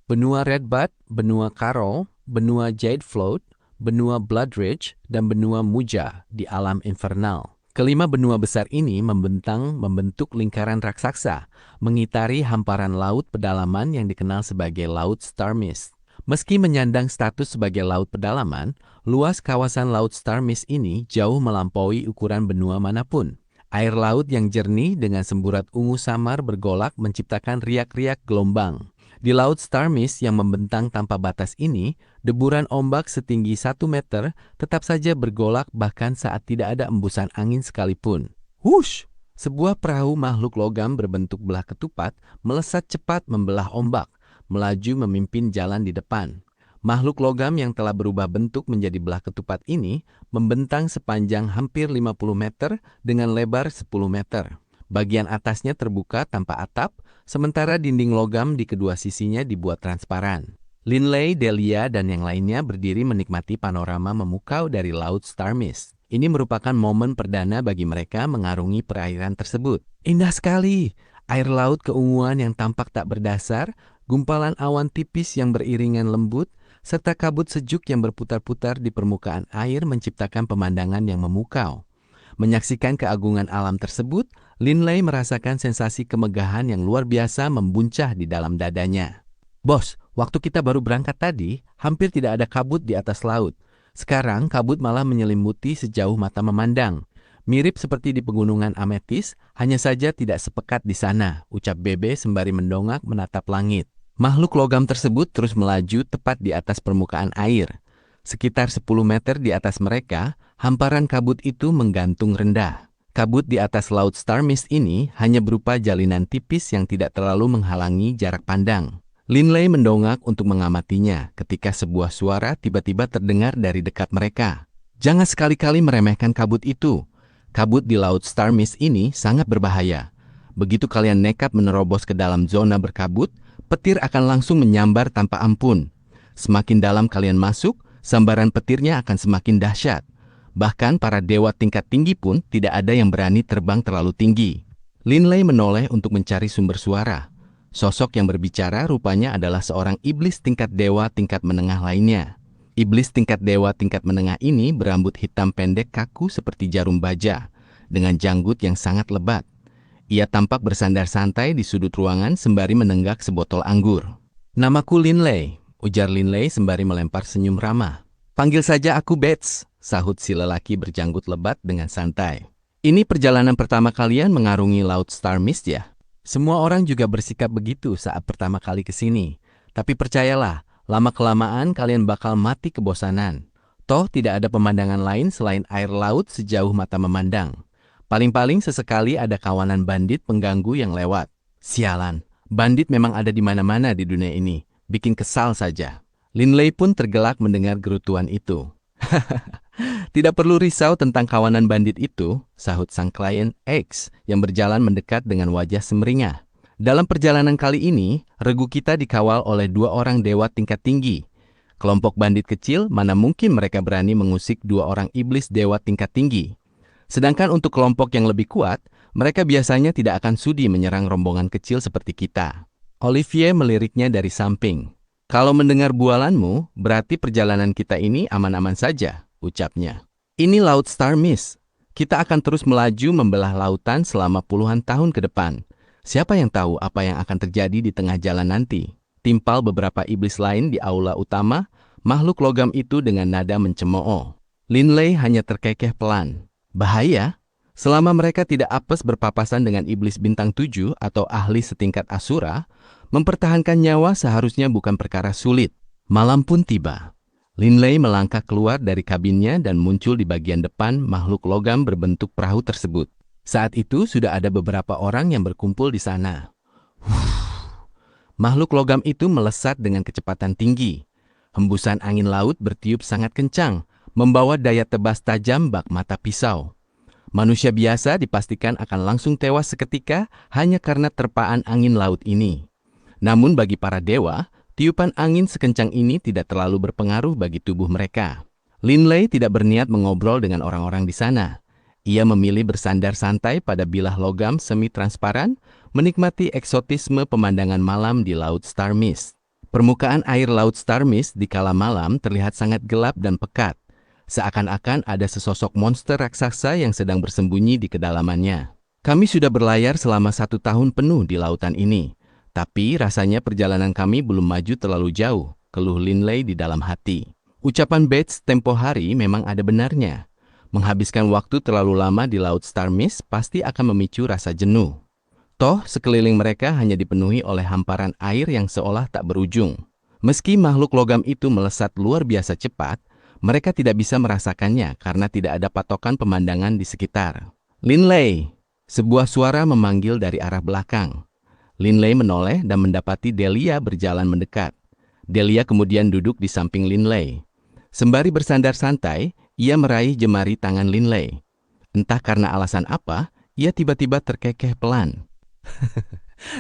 benua Redbud, benua Carroll, benua Jade Float, benua Blood Ridge, dan benua Muja di alam infernal. Kelima benua besar ini membentuk lingkaran raksasa, mengitari hamparan laut pedalaman yang dikenal sebagai Laut Star Mist. Meski menyandang status sebagai laut pedalaman, luas kawasan Laut Star Mist ini jauh melampaui ukuran benua manapun. Air laut yang jernih dengan semburat ungu samar bergolak menciptakan riak-riak gelombang. Di Laut Star Mist yang membentang tanpa batas ini, deburan ombak setinggi 1 meter tetap saja bergolak bahkan saat tidak ada embusan angin sekalipun. Wush! Sebuah perahu makhluk logam berbentuk belah ketupat melesat cepat membelah ombak, melaju memimpin jalan di depan. Makhluk logam yang telah berubah bentuk menjadi belah ketupat ini membentang sepanjang hampir 50 meter dengan lebar 10 meter. Bagian atasnya terbuka tanpa atap, sementara dinding logam di kedua sisinya dibuat transparan. Linley, Delia, dan yang lainnya berdiri menikmati panorama memukau dari Laut Star Mist. Ini merupakan momen perdana bagi mereka mengarungi perairan tersebut. Indah sekali! Air laut keunguan yang tampak tak berdasar, gumpalan awan tipis yang beriringan lembut, serta kabut sejuk yang berputar-putar di permukaan air menciptakan pemandangan yang memukau. Menyaksikan keagungan alam tersebut, Linley merasakan sensasi kemegahan yang luar biasa membuncah di dalam dadanya. Bos, waktu kita baru berangkat tadi, hampir tidak ada kabut di atas laut. Sekarang kabut malah menyelimuti sejauh mata memandang. Mirip seperti di pegunungan Ametis, hanya saja tidak sepekat di sana, ucap Bebe sembari mendongak menatap langit. Makhluk logam tersebut terus melaju tepat di atas permukaan air. Sekitar 10 meter di atas mereka, hamparan kabut itu menggantung rendah. Kabut di atas Laut Star Mist ini hanya berupa jalinan tipis yang tidak terlalu menghalangi jarak pandang. Linley mendongak untuk mengamatinya ketika sebuah suara tiba-tiba terdengar dari dekat mereka. Jangan sekali-kali meremehkan kabut itu. Kabut di Laut Star Mist ini sangat berbahaya. Begitu kalian nekat menerobos ke dalam zona berkabut, petir akan langsung menyambar tanpa ampun. Semakin dalam kalian masuk, sambaran petirnya akan semakin dahsyat. Bahkan para dewa tingkat tinggi pun tidak ada yang berani terbang terlalu tinggi. Linley menoleh untuk mencari sumber suara. Sosok yang berbicara rupanya adalah seorang iblis tingkat dewa tingkat menengah lainnya. Iblis tingkat dewa tingkat menengah ini berambut hitam pendek kaku seperti jarum baja, dengan janggut yang sangat lebat. Ia tampak bersandar santai di sudut ruangan sembari menenggak sebotol anggur. Namaku Linley, ujar Linley sembari melempar senyum ramah. Panggil saja aku Bates, sahut si lelaki berjanggut lebat dengan santai. Ini perjalanan pertama kalian mengarungi Laut Star Mist ya? Semua orang juga bersikap begitu saat pertama kali ke sini. Tapi percayalah, lama-kelamaan kalian bakal mati kebosanan. Toh tidak ada pemandangan lain selain air laut sejauh mata memandang. Paling-paling sesekali ada kawanan bandit pengganggu yang lewat. Sialan, bandit memang ada di mana-mana di dunia ini. Bikin kesal saja. Linley pun tergelak mendengar gerutuan itu. Tidak perlu risau tentang kawanan bandit itu, sahut sang klien X yang berjalan mendekat dengan wajah semeringah. Dalam perjalanan kali ini, regu kita dikawal oleh 2 orang dewa tingkat tinggi. Kelompok bandit kecil mana mungkin mereka berani mengusik 2 orang iblis dewa tingkat tinggi. Sedangkan untuk kelompok yang lebih kuat, mereka biasanya tidak akan sudi menyerang rombongan kecil seperti kita. Olivier meliriknya dari samping. Kalau mendengar bualanmu, berarti perjalanan kita ini aman-aman saja, ucapnya. Ini Laut Star Mist. Kita akan terus melaju membelah lautan selama puluhan tahun ke depan. Siapa yang tahu apa yang akan terjadi di tengah jalan nanti? Timpal beberapa iblis lain di aula utama, makhluk logam itu dengan nada mencemooh. Linley hanya terkekeh pelan. Bahaya? Selama mereka tidak apes berpapasan dengan iblis bintang 7 atau ahli setingkat Asura, mempertahankan nyawa seharusnya bukan perkara sulit. Malam pun tiba. Linley melangkah keluar dari kabinnya dan muncul di bagian depan makhluk logam berbentuk perahu tersebut. Saat itu sudah ada beberapa orang yang berkumpul di sana. Makhluk logam itu melesat dengan kecepatan tinggi. Hembusan angin laut bertiup sangat kencang, membawa daya tebas tajam bak mata pisau. Manusia biasa dipastikan akan langsung tewas seketika hanya karena terpaan angin laut ini. Namun bagi para dewa, tiupan angin sekencang ini tidak terlalu berpengaruh bagi tubuh mereka. Linley tidak berniat mengobrol dengan orang-orang di sana. Ia memilih bersandar santai pada bilah logam semi-transparan, menikmati eksotisme pemandangan malam di Laut Star Mist. Permukaan air Laut Star Mist di kala malam terlihat sangat gelap dan pekat. Seakan-akan ada sesosok monster raksasa yang sedang bersembunyi di kedalamannya. Kami sudah berlayar selama 1 tahun penuh di lautan ini. Tapi rasanya perjalanan kami belum maju terlalu jauh, keluh Linley di dalam hati. Ucapan Bates tempo hari memang ada benarnya. Menghabiskan waktu terlalu lama di Laut Star Mist pasti akan memicu rasa jenuh. Toh, sekeliling mereka hanya dipenuhi oleh hamparan air yang seolah tak berujung. Meski makhluk logam itu melesat luar biasa cepat, mereka tidak bisa merasakannya karena tidak ada patokan pemandangan di sekitar. Linley! Sebuah suara memanggil dari arah belakang. Linley menoleh dan mendapati Delia berjalan mendekat. Delia kemudian duduk di samping Linley. Sembari bersandar santai, ia meraih jemari tangan Linley. Entah karena alasan apa, ia tiba-tiba terkekeh pelan.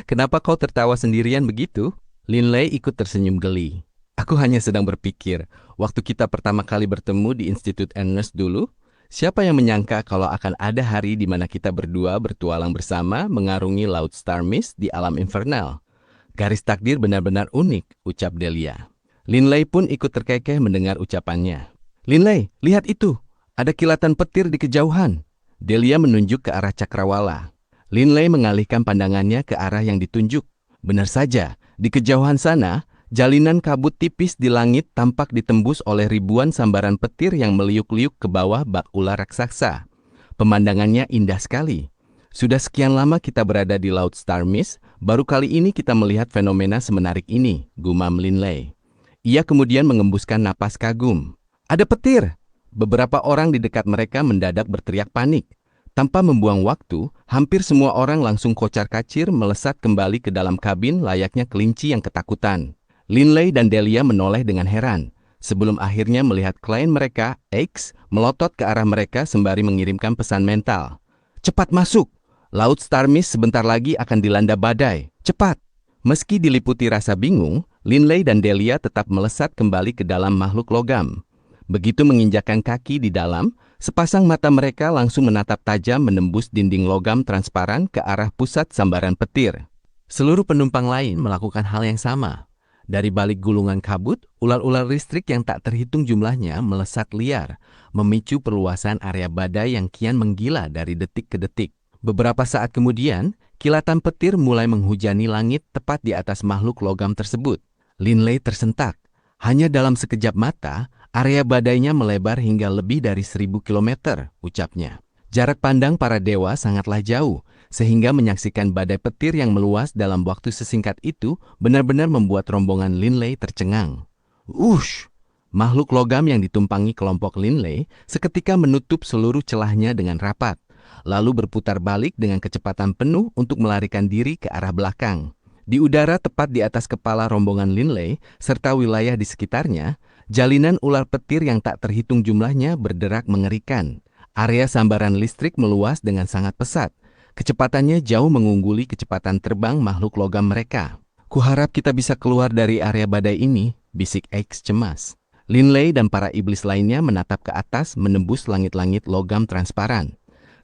Kenapa kau tertawa sendirian begitu? Linley ikut tersenyum geli. Aku hanya sedang berpikir, waktu kita pertama kali bertemu di Institut Ernest dulu, siapa yang menyangka kalau akan ada hari di mana kita berdua bertualang bersama mengarungi Laut Star Mist di alam infernal. Garis takdir benar-benar unik, ucap Delia. Linley pun ikut terkekeh mendengar ucapannya. Linley, lihat itu, ada kilatan petir di kejauhan. Delia menunjuk ke arah cakrawala. Linley mengalihkan pandangannya ke arah yang ditunjuk. Benar saja, di kejauhan sana, jalinan kabut tipis di langit tampak ditembus oleh ribuan sambaran petir yang meliuk-liuk ke bawah bak ular raksasa. Pemandangannya indah sekali. Sudah sekian lama kita berada di Laut Star Mist, baru kali ini kita melihat fenomena semenarik ini, gumam Linley. Ia kemudian mengembuskan napas kagum. Ada petir! Beberapa orang di dekat mereka mendadak berteriak panik. Tanpa membuang waktu, hampir semua orang langsung kocar-kacir melesat kembali ke dalam kabin layaknya kelinci yang ketakutan. Linley dan Delia menoleh dengan heran, sebelum akhirnya melihat klien mereka, X, melotot ke arah mereka sembari mengirimkan pesan mental. Cepat masuk! Laut Star Mist sebentar lagi akan dilanda badai. Cepat! Meski diliputi rasa bingung, Linley dan Delia tetap melesat kembali ke dalam makhluk logam. Begitu menginjakkan kaki di dalam, sepasang mata mereka langsung menatap tajam menembus dinding logam transparan ke arah pusat sambaran petir. Seluruh penumpang lain melakukan hal yang sama. Dari balik gulungan kabut, ular-ular listrik yang tak terhitung jumlahnya melesat liar, memicu perluasan area badai yang kian menggila dari detik ke detik. Beberapa saat kemudian, kilatan petir mulai menghujani langit tepat di atas makhluk logam tersebut. Linley tersentak. Hanya dalam sekejap mata, area badainya melebar hingga lebih dari 1000 kilometer, ucapnya. Jarak pandang para dewa sangatlah jauh, sehingga menyaksikan badai petir yang meluas dalam waktu sesingkat itu benar-benar membuat rombongan Linley tercengang. Ush! Makhluk logam yang ditumpangi kelompok Linley seketika menutup seluruh celahnya dengan rapat, lalu berputar balik dengan kecepatan penuh untuk melarikan diri ke arah belakang. Di udara tepat di atas kepala rombongan Linley, serta wilayah di sekitarnya, jalinan ular petir yang tak terhitung jumlahnya berderak mengerikan. Area sambaran listrik meluas dengan sangat pesat. Kecepatannya jauh mengungguli kecepatan terbang makhluk logam mereka. Kuharap kita bisa keluar dari area badai ini, bisik X cemas. Linley dan para iblis lainnya menatap ke atas menembus langit-langit logam transparan.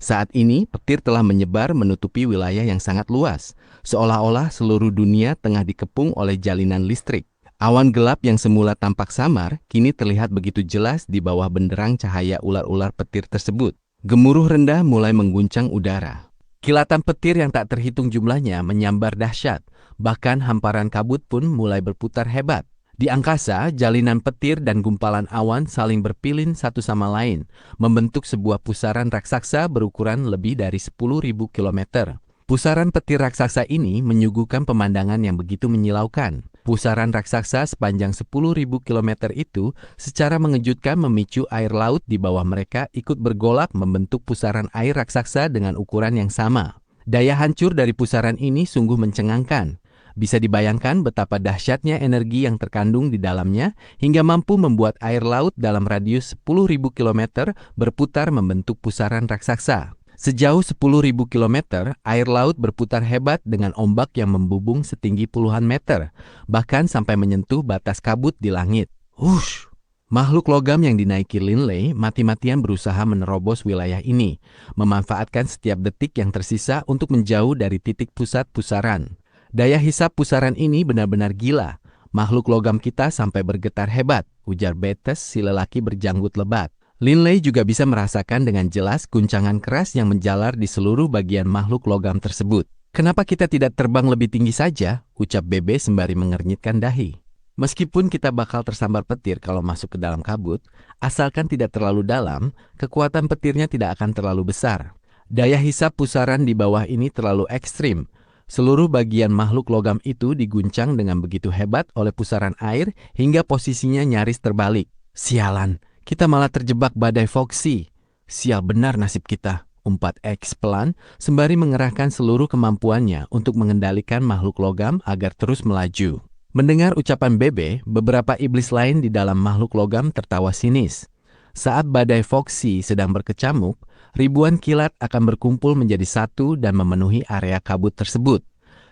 Saat ini, petir telah menyebar menutupi wilayah yang sangat luas, seolah-olah seluruh dunia tengah dikepung oleh jalinan listrik. Awan gelap yang semula tampak samar, kini terlihat begitu jelas di bawah benderang cahaya ular-ular petir tersebut. Gemuruh rendah mulai mengguncang udara. Kilatan petir yang tak terhitung jumlahnya menyambar dahsyat, bahkan hamparan kabut pun mulai berputar hebat. Di angkasa, jalinan petir dan gumpalan awan saling berpilin satu sama lain, membentuk sebuah pusaran raksasa berukuran lebih dari 10.000 kilometer. Pusaran petir raksasa ini menyuguhkan pemandangan yang begitu menyilaukan. Pusaran raksasa sepanjang 10.000 kilometer itu secara mengejutkan memicu air laut di bawah mereka ikut bergolak membentuk pusaran air raksasa dengan ukuran yang sama. Daya hancur dari pusaran ini sungguh mencengangkan. Bisa dibayangkan betapa dahsyatnya energi yang terkandung di dalamnya hingga mampu membuat air laut dalam radius 10.000 km berputar membentuk pusaran raksasa. Sejauh 10.000 km, air laut berputar hebat dengan ombak yang membubung setinggi puluhan meter, bahkan sampai menyentuh batas kabut di langit. Hush! Makhluk logam yang dinaiki Linley mati-matian berusaha menerobos wilayah ini, memanfaatkan setiap detik yang tersisa untuk menjauh dari titik pusat pusaran. Daya hisap pusaran ini benar-benar gila, Makhluk logam kita sampai bergetar hebat, ujar Betes si lelaki berjanggut lebat. Linley juga bisa merasakan dengan jelas guncangan keras yang menjalar di seluruh bagian makhluk logam tersebut. Kenapa kita tidak terbang lebih tinggi saja? Ucap Bebe sembari mengernyitkan dahi. Meskipun kita bakal tersambar petir kalau masuk ke dalam kabut, asalkan tidak terlalu dalam, kekuatan petirnya tidak akan terlalu besar. Daya hisap pusaran di bawah ini terlalu ekstrim. Seluruh bagian makhluk logam itu diguncang dengan begitu hebat oleh pusaran air hingga posisinya nyaris terbalik. Sialan, kita malah terjebak badai Foxy. Sial benar nasib kita, umpat X pelan sembari mengerahkan seluruh kemampuannya untuk mengendalikan makhluk logam agar terus melaju. Mendengar ucapan Bebe, beberapa iblis lain di dalam makhluk logam tertawa sinis. Saat badai Foxy sedang berkecamuk, ribuan kilat akan berkumpul menjadi satu dan memenuhi area kabut tersebut.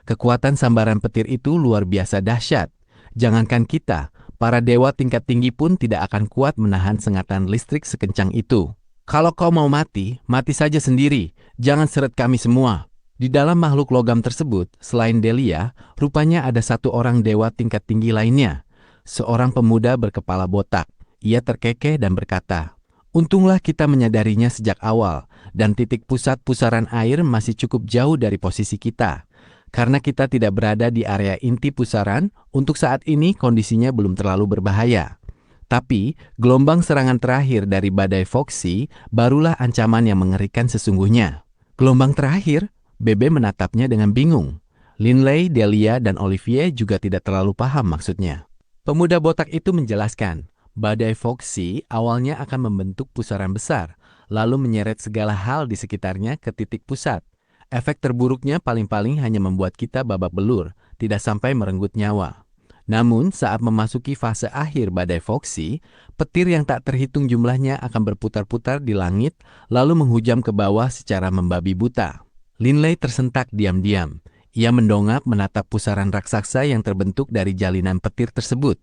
Kekuatan sambaran petir itu luar biasa dahsyat. Jangankan kita, para dewa tingkat tinggi pun tidak akan kuat menahan sengatan listrik sekencang itu. Kalau kau mau mati, mati saja sendiri. Jangan seret kami semua. Di dalam makhluk logam tersebut, selain Delia, rupanya ada satu orang dewa tingkat tinggi lainnya. Seorang pemuda berkepala botak. Ia terkekeh dan berkata, "Untunglah kita menyadarinya sejak awal, dan titik pusat pusaran air masih cukup jauh dari posisi kita. Karena kita tidak berada di area inti pusaran, untuk saat ini kondisinya belum terlalu berbahaya. Tapi, gelombang serangan terakhir dari badai Foxy barulah ancaman yang mengerikan sesungguhnya." Gelombang terakhir? Bebe menatapnya dengan bingung. Linley, Delia, dan Olivier juga tidak terlalu paham maksudnya. Pemuda botak itu menjelaskan, badai Foxy awalnya akan membentuk pusaran besar, lalu menyeret segala hal di sekitarnya ke titik pusat. Efek terburuknya paling-paling hanya membuat kita babak belur, tidak sampai merenggut nyawa. Namun, saat memasuki fase akhir badai Foxy, petir yang tak terhitung jumlahnya akan berputar-putar di langit, lalu menghujam ke bawah secara membabi buta. Linley tersentak diam-diam. Ia mendongak menatap pusaran raksasa yang terbentuk dari jalinan petir tersebut.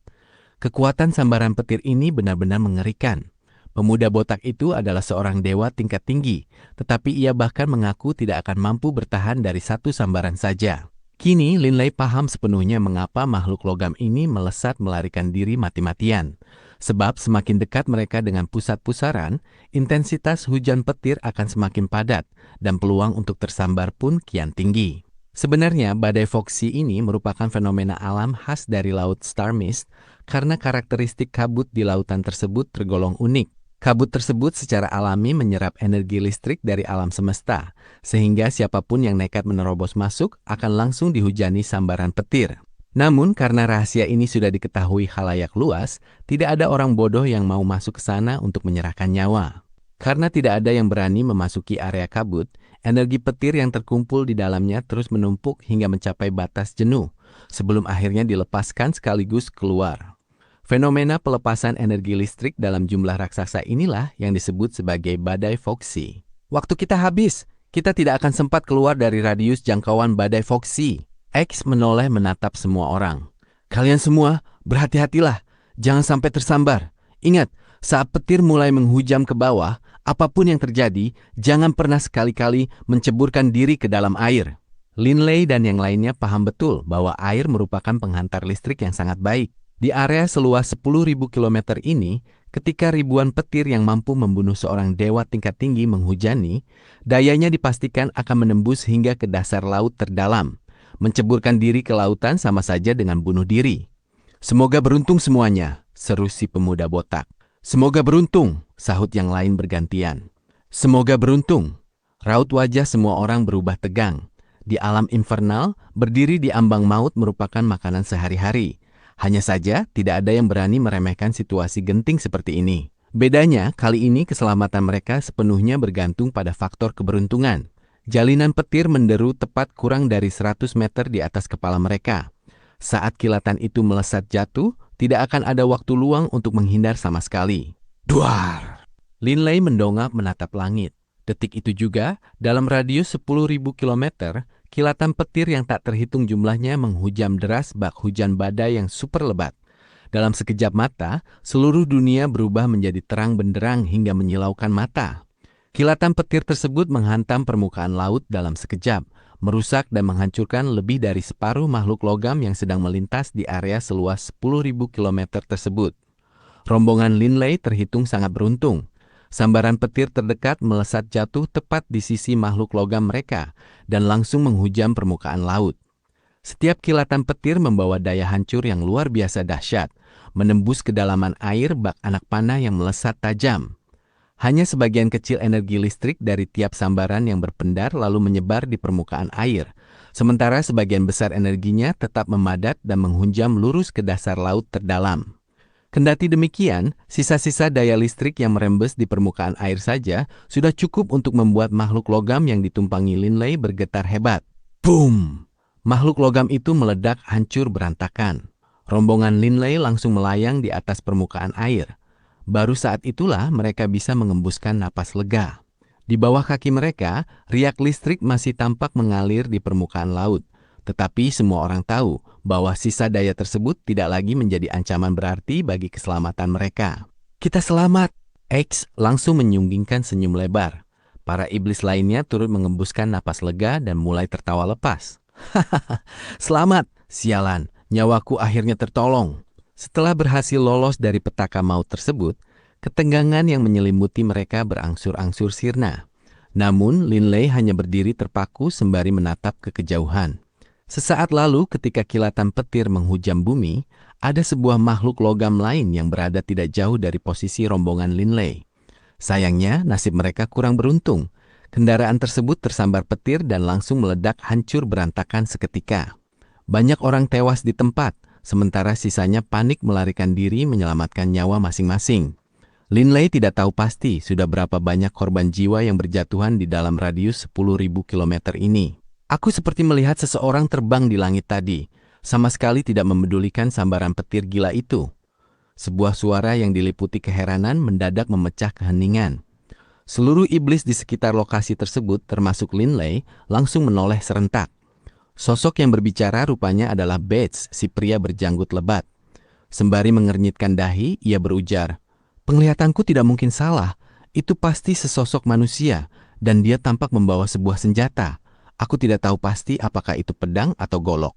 Kekuatan sambaran petir ini benar-benar mengerikan. Pemuda botak itu adalah seorang dewa tingkat tinggi, tetapi ia bahkan mengaku tidak akan mampu bertahan dari satu sambaran saja. Kini, Linley paham sepenuhnya mengapa makhluk logam ini melesat melarikan diri mati-matian. Sebab semakin dekat mereka dengan pusat pusaran, intensitas hujan petir akan semakin padat, dan peluang untuk tersambar pun kian tinggi. Sebenarnya, badai Foxy ini merupakan fenomena alam khas dari Laut Star Mist karena karakteristik kabut di lautan tersebut tergolong unik. Kabut tersebut secara alami menyerap energi listrik dari alam semesta, sehingga siapapun yang nekat menerobos masuk akan langsung dihujani sambaran petir. Namun, karena rahasia ini sudah diketahui khalayak luas, tidak ada orang bodoh yang mau masuk ke sana untuk menyerahkan nyawa. Karena tidak ada yang berani memasuki area kabut, energi petir yang terkumpul di dalamnya terus menumpuk hingga mencapai batas jenuh, sebelum akhirnya dilepaskan sekaligus keluar. Fenomena pelepasan energi listrik dalam jumlah raksasa inilah yang disebut sebagai badai Foxy. Waktu kita habis, kita tidak akan sempat keluar dari radius jangkauan badai Foxy. X menoleh menatap semua orang. Kalian semua, berhati-hatilah, jangan sampai tersambar. Ingat, saat petir mulai menghujam ke bawah, apapun yang terjadi, jangan pernah sekali-kali menceburkan diri ke dalam air. Linley dan yang lainnya paham betul bahwa air merupakan penghantar listrik yang sangat baik. Di area seluas 10.000 km ini, ketika ribuan petir yang mampu membunuh seorang dewa tingkat tinggi menghujani, dayanya dipastikan akan menembus hingga ke dasar laut terdalam. Menceburkan diri ke lautan sama saja dengan bunuh diri. Semoga beruntung semuanya, seru si pemuda botak. Semoga beruntung, sahut yang lain bergantian. Semoga beruntung. Raut wajah semua orang berubah tegang. Di alam infernal, berdiri di ambang maut merupakan makanan sehari-hari. Hanya saja, tidak ada yang berani meremehkan situasi genting seperti ini. Bedanya, kali ini keselamatan mereka sepenuhnya bergantung pada faktor keberuntungan. Jalinan petir menderu tepat kurang dari 100 meter di atas kepala mereka. Saat kilatan itu melesat jatuh, tidak akan ada waktu luang untuk menghindar sama sekali. Duar! Linley mendongak menatap langit. Detik itu juga, dalam radius 10.000 km, kilatan petir yang tak terhitung jumlahnya menghujam deras bak hujan badai yang super lebat. Dalam sekejap mata, seluruh dunia berubah menjadi terang benderang hingga menyilaukan mata. Kilatan petir tersebut menghantam permukaan laut dalam sekejap, merusak dan menghancurkan lebih dari separuh makhluk logam yang sedang melintas di area seluas 10.000 km tersebut. Rombongan Linley terhitung sangat beruntung. Sambaran petir terdekat melesat jatuh tepat di sisi makhluk logam mereka dan langsung menghujam permukaan laut. Setiap kilatan petir membawa daya hancur yang luar biasa dahsyat, menembus kedalaman air bak anak panah yang melesat tajam. Hanya sebagian kecil energi listrik dari tiap sambaran yang berpendar lalu menyebar di permukaan air, sementara sebagian besar energinya tetap memadat dan menghunjam lurus ke dasar laut terdalam. Kendati demikian, sisa-sisa daya listrik yang merembes di permukaan air saja sudah cukup untuk membuat makhluk logam yang ditumpangi Linley bergetar hebat. Boom! Makhluk logam itu meledak hancur berantakan. Rombongan Linley langsung melayang di atas permukaan air. Baru saat itulah mereka bisa mengembuskan napas lega. Di bawah kaki mereka, riak listrik masih tampak mengalir di permukaan laut. Tetapi semua orang tahu bahwa sisa daya tersebut tidak lagi menjadi ancaman berarti bagi keselamatan mereka. Kita selamat! X langsung menyunggingkan senyum lebar. Para iblis lainnya turut mengembuskan napas lega dan mulai tertawa lepas. Hahaha, selamat! Sialan, nyawaku akhirnya tertolong. Setelah berhasil lolos dari petaka maut tersebut, ketegangan yang menyelimuti mereka berangsur-angsur sirna. Namun, Linley hanya berdiri terpaku sembari menatap ke kejauhan. Sesaat lalu ketika kilatan petir menghujam bumi, ada sebuah makhluk logam lain yang berada tidak jauh dari posisi rombongan Linley. Sayangnya, nasib mereka kurang beruntung. Kendaraan tersebut tersambar petir dan langsung meledak hancur berantakan seketika. Banyak orang tewas di tempat, sementara sisanya panik melarikan diri menyelamatkan nyawa masing-masing. Linley tidak tahu pasti sudah berapa banyak korban jiwa yang berjatuhan di dalam radius 10.000 km ini. Aku seperti melihat seseorang terbang di langit tadi, sama sekali tidak memedulikan sambaran petir gila itu. Sebuah suara yang diliputi keheranan mendadak memecah keheningan. Seluruh iblis di sekitar lokasi tersebut, termasuk Linley, langsung menoleh serentak. Sosok yang berbicara rupanya adalah Bates, si pria berjanggut lebat. Sembari mengernyitkan dahi, ia berujar, "Penglihatanku tidak mungkin salah. Itu pasti sesosok manusia, dan dia tampak membawa sebuah senjata. Aku tidak tahu pasti apakah itu pedang atau golok."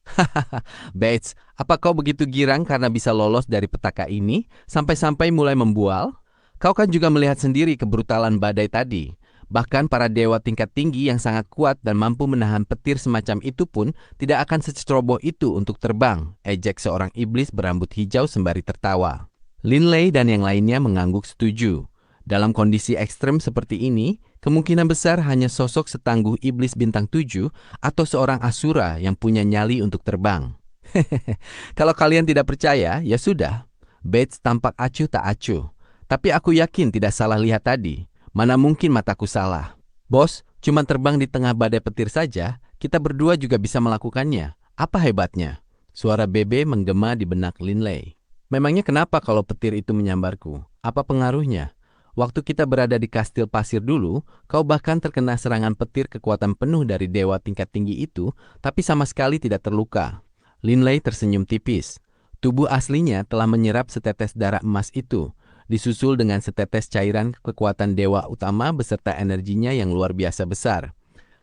Hahaha, Bates, apa kau begitu girang karena bisa lolos dari petaka ini, sampai-sampai mulai membual? Kau kan juga melihat sendiri kebrutalan badai tadi. Bahkan para dewa tingkat tinggi yang sangat kuat dan mampu menahan petir semacam itu pun tidak akan seceroboh itu untuk terbang, ejek seorang iblis berambut hijau sembari tertawa. Linley dan yang lainnya mengangguk setuju. Dalam kondisi ekstrem seperti ini, kemungkinan besar hanya sosok setangguh iblis bintang 7 atau seorang asura yang punya nyali untuk terbang. Kalau kalian tidak percaya, ya sudah. Bates tampak acuh tak acuh. Tapi aku yakin tidak salah lihat tadi. Mana mungkin mataku salah. Bos, cuma terbang di tengah badai petir saja, kita berdua juga bisa melakukannya. Apa hebatnya? Suara Bebe menggema di benak Linley. Memangnya kenapa kalau petir itu menyambarku? Apa pengaruhnya? Waktu kita berada di kastil pasir dulu, kau bahkan terkena serangan petir kekuatan penuh dari dewa tingkat tinggi itu, tapi sama sekali tidak terluka. Linley tersenyum tipis. Tubuh aslinya telah menyerap setetes darah emas itu, disusul dengan setetes cairan kekuatan dewa utama beserta energinya yang luar biasa besar.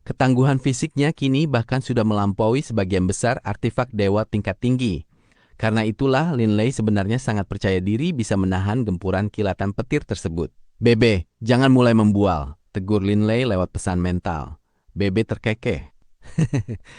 Ketangguhan fisiknya kini bahkan sudah melampaui sebagian besar artefak dewa tingkat tinggi. Karena itulah Linley sebenarnya sangat percaya diri bisa menahan gempuran kilatan petir tersebut. "Bebe, jangan mulai membual," tegur Linley lewat pesan mental. Bebe terkekeh.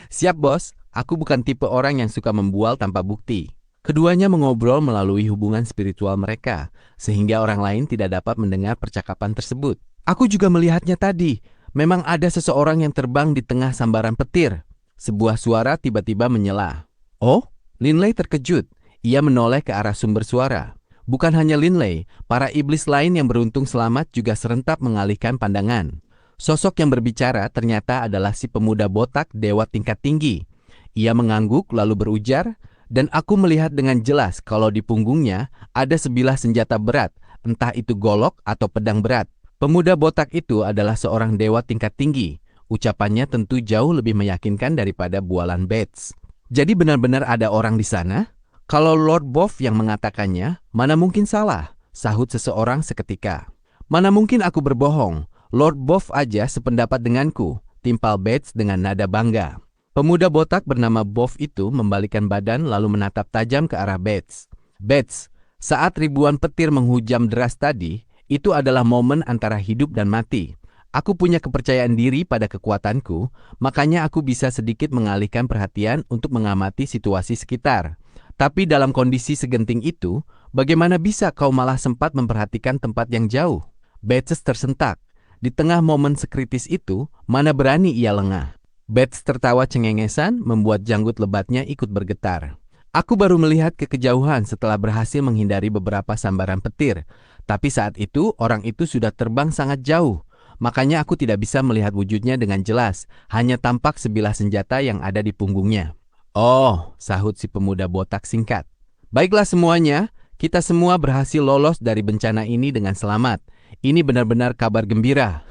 "Siap bos, aku bukan tipe orang yang suka membual tanpa bukti." Keduanya mengobrol melalui hubungan spiritual mereka, sehingga orang lain tidak dapat mendengar percakapan tersebut. "Aku juga melihatnya tadi. Memang ada seseorang yang terbang di tengah sambaran petir." Sebuah suara tiba-tiba menyela. "Oh?" Linley terkejut. Ia menoleh ke arah sumber suara. Bukan hanya Linley, para iblis lain yang beruntung selamat juga serentak mengalihkan pandangan. Sosok yang berbicara ternyata adalah si pemuda botak dewa tingkat tinggi. Ia mengangguk lalu berujar, "Dan aku melihat dengan jelas kalau di punggungnya ada sebilah senjata berat, entah itu golok atau pedang berat." Pemuda botak itu adalah seorang dewa tingkat tinggi. Ucapannya tentu jauh lebih meyakinkan daripada bualan Bates. "Jadi benar-benar ada orang di sana?" "Kalau Lord Boff yang mengatakannya, mana mungkin salah," sahut seseorang seketika. "Mana mungkin aku berbohong. Lord Boff aja sependapat denganku. timpal Bates dengan nada bangga. Pemuda botak bernama Bob itu membalikkan badan lalu menatap tajam ke arah Bates. Bates, saat ribuan petir menghujam deras tadi, itu adalah momen antara hidup dan mati. Aku punya kepercayaan diri pada kekuatanku, makanya aku bisa sedikit mengalihkan perhatian untuk mengamati situasi sekitar. Tapi dalam kondisi segenting itu, bagaimana bisa kau malah sempat memperhatikan tempat yang jauh? Bates tersentak. Di tengah momen sekritis itu, mana berani ia lengah. Bates tertawa cengengesan, membuat janggut lebatnya ikut bergetar. Aku baru melihat ke kejauhan setelah berhasil menghindari beberapa sambaran petir. Tapi saat itu, orang itu sudah terbang sangat jauh. Makanya aku tidak bisa melihat wujudnya dengan jelas, hanya tampak sebilah senjata yang ada di punggungnya. Oh, sahut si pemuda botak singkat. Baiklah semuanya, kita semua berhasil lolos dari bencana ini dengan selamat. Ini benar-benar kabar gembira.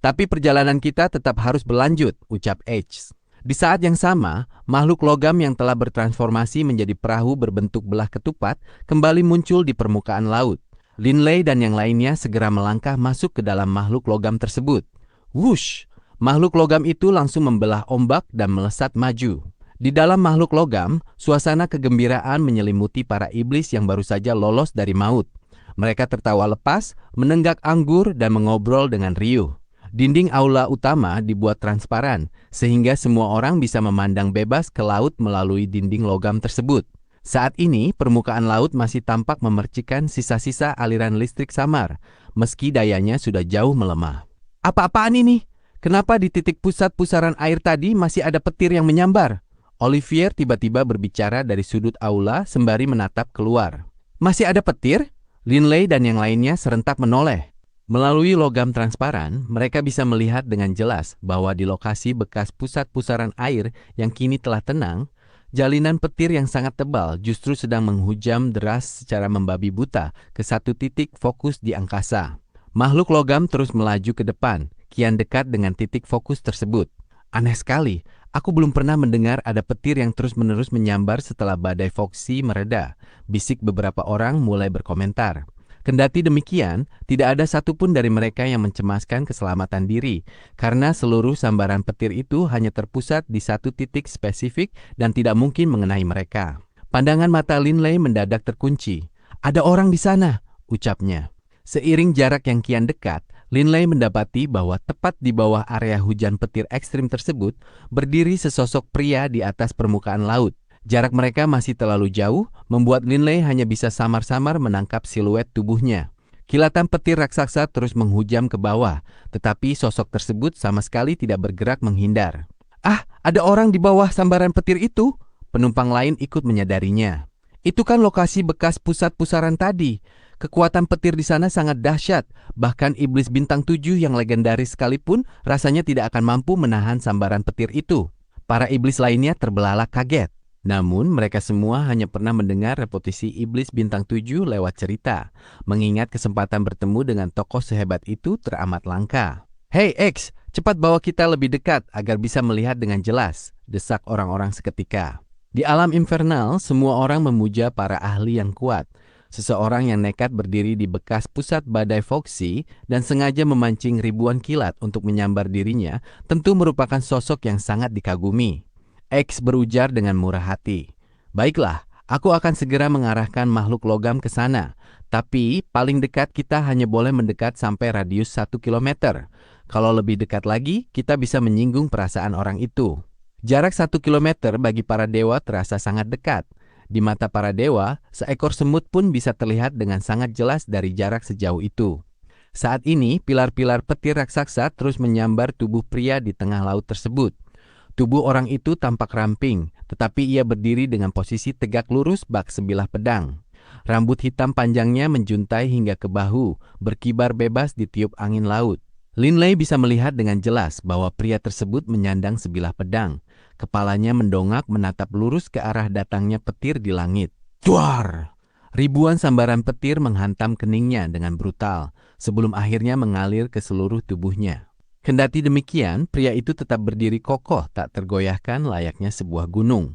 Tapi perjalanan kita tetap harus berlanjut, ucap H. Di saat yang sama, makhluk logam yang telah bertransformasi menjadi perahu berbentuk belah ketupat kembali muncul di permukaan laut. Linley dan yang lainnya segera melangkah masuk ke dalam makhluk logam tersebut. Wush! Makhluk logam itu langsung membelah ombak dan melesat maju. Di dalam makhluk logam, suasana kegembiraan menyelimuti para iblis yang baru saja lolos dari maut. Mereka tertawa lepas, menenggak anggur dan mengobrol dengan riuh. Dinding aula utama dibuat transparan, sehingga semua orang bisa memandang bebas ke laut melalui dinding logam tersebut. Saat ini, permukaan laut masih tampak memercikan sisa-sisa aliran listrik samar, meski dayanya sudah jauh melemah. Apa-apaan ini? Kenapa di titik pusat pusaran air tadi masih ada petir yang menyambar? Olivier tiba-tiba berbicara dari sudut aula sembari menatap keluar. Masih ada petir? Linley dan yang lainnya serentak menoleh. Melalui logam transparan, mereka bisa melihat dengan jelas bahwa di lokasi bekas pusat pusaran air yang kini telah tenang, jalinan petir yang sangat tebal justru sedang menghujam deras secara membabi buta ke satu titik fokus di angkasa. Makhluk logam terus melaju ke depan, kian dekat dengan titik fokus tersebut. Aneh sekali, aku belum pernah mendengar ada petir yang terus-menerus menyambar setelah badai Foxy mereda, bisik beberapa orang mulai berkomentar. Kendati demikian, tidak ada satupun dari mereka yang mencemaskan keselamatan diri, karena seluruh sambaran petir itu hanya terpusat di satu titik spesifik dan tidak mungkin mengenai mereka. Pandangan mata Linley mendadak terkunci. Ada orang di sana, ucapnya. Seiring jarak yang kian dekat, Linley mendapati bahwa tepat di bawah area hujan petir ekstrim tersebut berdiri sesosok pria di atas permukaan laut. Jarak mereka masih terlalu jauh, membuat Linley hanya bisa samar-samar menangkap siluet tubuhnya. Kilatan petir raksasa terus menghujam ke bawah, tetapi sosok tersebut sama sekali tidak bergerak menghindar. Ah, ada orang di bawah sambaran petir itu? Penumpang lain ikut menyadarinya. Itu kan lokasi bekas pusat pusaran tadi. Kekuatan petir di sana sangat dahsyat, bahkan iblis bintang 7 yang legendaris sekalipun rasanya tidak akan mampu menahan sambaran petir itu. Para iblis lainnya terbelalak kaget. Namun mereka semua hanya pernah mendengar repetisi iblis bintang 7 lewat cerita, mengingat kesempatan bertemu dengan tokoh sehebat itu teramat langka. Hei X, cepat bawa kita lebih dekat agar bisa melihat dengan jelas, desak orang-orang seketika. Di alam infernal, semua orang memuja para ahli yang kuat. Seseorang yang nekat berdiri di bekas pusat badai Foxy dan sengaja memancing ribuan kilat untuk menyambar dirinya tentu merupakan sosok yang sangat dikagumi. X berujar dengan murah hati. Baiklah, aku akan segera mengarahkan makhluk logam ke sana. Tapi paling dekat kita hanya boleh mendekat sampai radius 1 kilometer. Kalau lebih dekat lagi, kita bisa menyinggung perasaan orang itu. Jarak 1 kilometer bagi para dewa terasa sangat dekat. Di mata para dewa, seekor semut pun bisa terlihat dengan sangat jelas dari jarak sejauh itu. Saat ini, pilar-pilar petir raksasa terus menyambar tubuh pria di tengah laut tersebut. Tubuh orang itu tampak ramping, tetapi ia berdiri dengan posisi tegak lurus bak sebilah pedang. Rambut hitam panjangnya menjuntai hingga ke bahu, berkibar bebas ditiup angin laut. Linley bisa melihat dengan jelas bahwa pria tersebut menyandang sebilah pedang. Kepalanya mendongak menatap lurus ke arah datangnya petir di langit. Duar! Ribuan sambaran petir menghantam keningnya dengan brutal, sebelum akhirnya mengalir ke seluruh tubuhnya. Kendati demikian, pria itu tetap berdiri kokoh tak tergoyahkan layaknya sebuah gunung.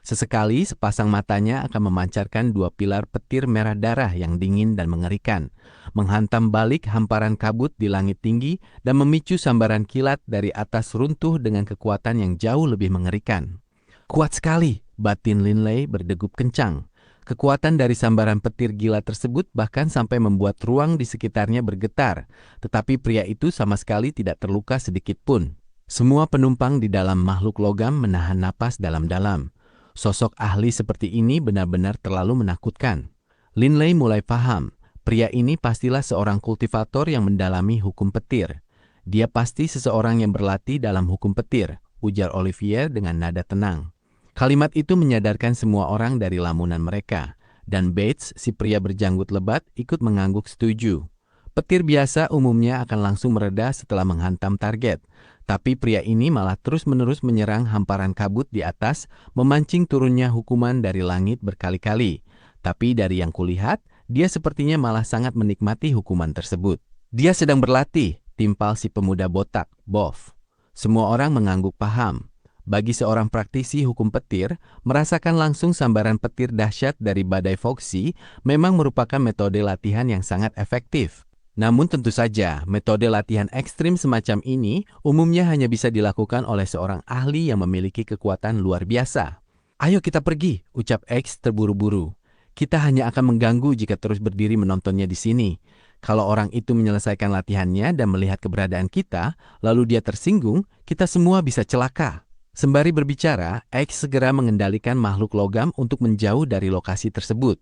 Sesekali sepasang matanya akan memancarkan dua pilar petir merah darah yang dingin dan mengerikan, menghantam balik hamparan kabut di langit tinggi dan memicu sambaran kilat dari atas runtuh dengan kekuatan yang jauh lebih mengerikan. Kuat sekali, batin Linley berdegup kencang. Kekuatan dari sambaran petir gila tersebut bahkan sampai membuat ruang di sekitarnya bergetar, tetapi pria itu sama sekali tidak terluka sedikit pun. Semua penumpang di dalam makhluk logam menahan napas dalam-dalam. Sosok ahli seperti ini benar-benar terlalu menakutkan. Linley mulai paham, pria ini pastilah seorang kultivator yang mendalami hukum petir. Dia pasti seseorang yang berlatih dalam hukum petir, ujar Olivier dengan nada tenang. Kalimat itu menyadarkan semua orang dari lamunan mereka, dan Bates, si pria berjanggut lebat, ikut mengangguk setuju. Petir biasa umumnya akan langsung mereda setelah menghantam target, tapi pria ini malah terus-menerus menyerang hamparan kabut di atas, memancing turunnya hukuman dari langit berkali-kali. Tapi dari yang kulihat, dia sepertinya malah sangat menikmati hukuman tersebut. Dia sedang berlatih, timpal si pemuda botak, Boff. Semua orang mengangguk paham. Bagi seorang praktisi hukum petir, merasakan langsung sambaran petir dahsyat dari badai Foxy memang merupakan metode latihan yang sangat efektif. Namun tentu saja, metode latihan ekstrim semacam ini umumnya hanya bisa dilakukan oleh seorang ahli yang memiliki kekuatan luar biasa. "Ayo kita pergi," ucap X terburu-buru. "Kita hanya akan mengganggu jika terus berdiri menontonnya di sini. Kalau orang itu menyelesaikan latihannya dan melihat keberadaan kita, lalu dia tersinggung, kita semua bisa celaka." Sembari berbicara, X segera mengendalikan makhluk logam untuk menjauh dari lokasi tersebut.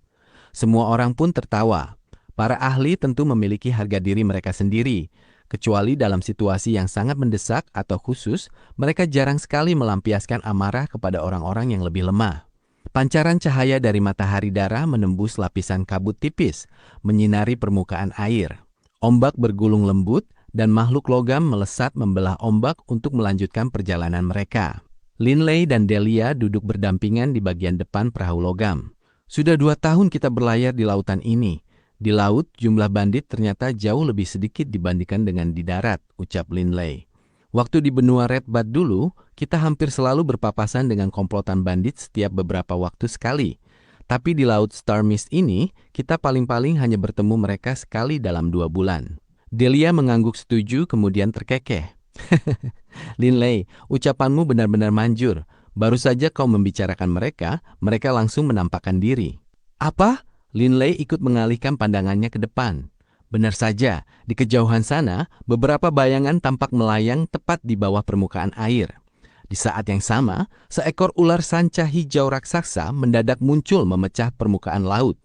Semua orang pun tertawa. Para ahli tentu memiliki harga diri mereka sendiri. Kecuali dalam situasi yang sangat mendesak atau khusus, mereka jarang sekali melampiaskan amarah kepada orang-orang yang lebih lemah. Pancaran cahaya dari matahari darah menembus lapisan kabut tipis, menyinari permukaan air. Ombak bergulung lembut, dan makhluk logam melesat membelah ombak untuk melanjutkan perjalanan mereka. Linley dan Delia duduk berdampingan di bagian depan perahu logam. "Sudah 2 tahun kita berlayar di lautan ini. Di laut, jumlah bandit ternyata jauh lebih sedikit dibandingkan dengan di darat," ucap Linley. "Waktu di benua Red Bud dulu, kita hampir selalu berpapasan dengan komplotan bandit setiap beberapa waktu sekali. Tapi di laut Star Mist ini, kita paling-paling hanya bertemu mereka sekali dalam 2 bulan. Delia mengangguk setuju kemudian terkekeh. "Linley, ucapanmu benar-benar manjur. Baru saja kau membicarakan mereka, mereka langsung menampakkan diri." "Apa?" Linley ikut mengalihkan pandangannya ke depan. Benar saja, di kejauhan sana, beberapa bayangan tampak melayang tepat di bawah permukaan air. Di saat yang sama, seekor ular sanca hijau raksasa mendadak muncul memecah permukaan laut.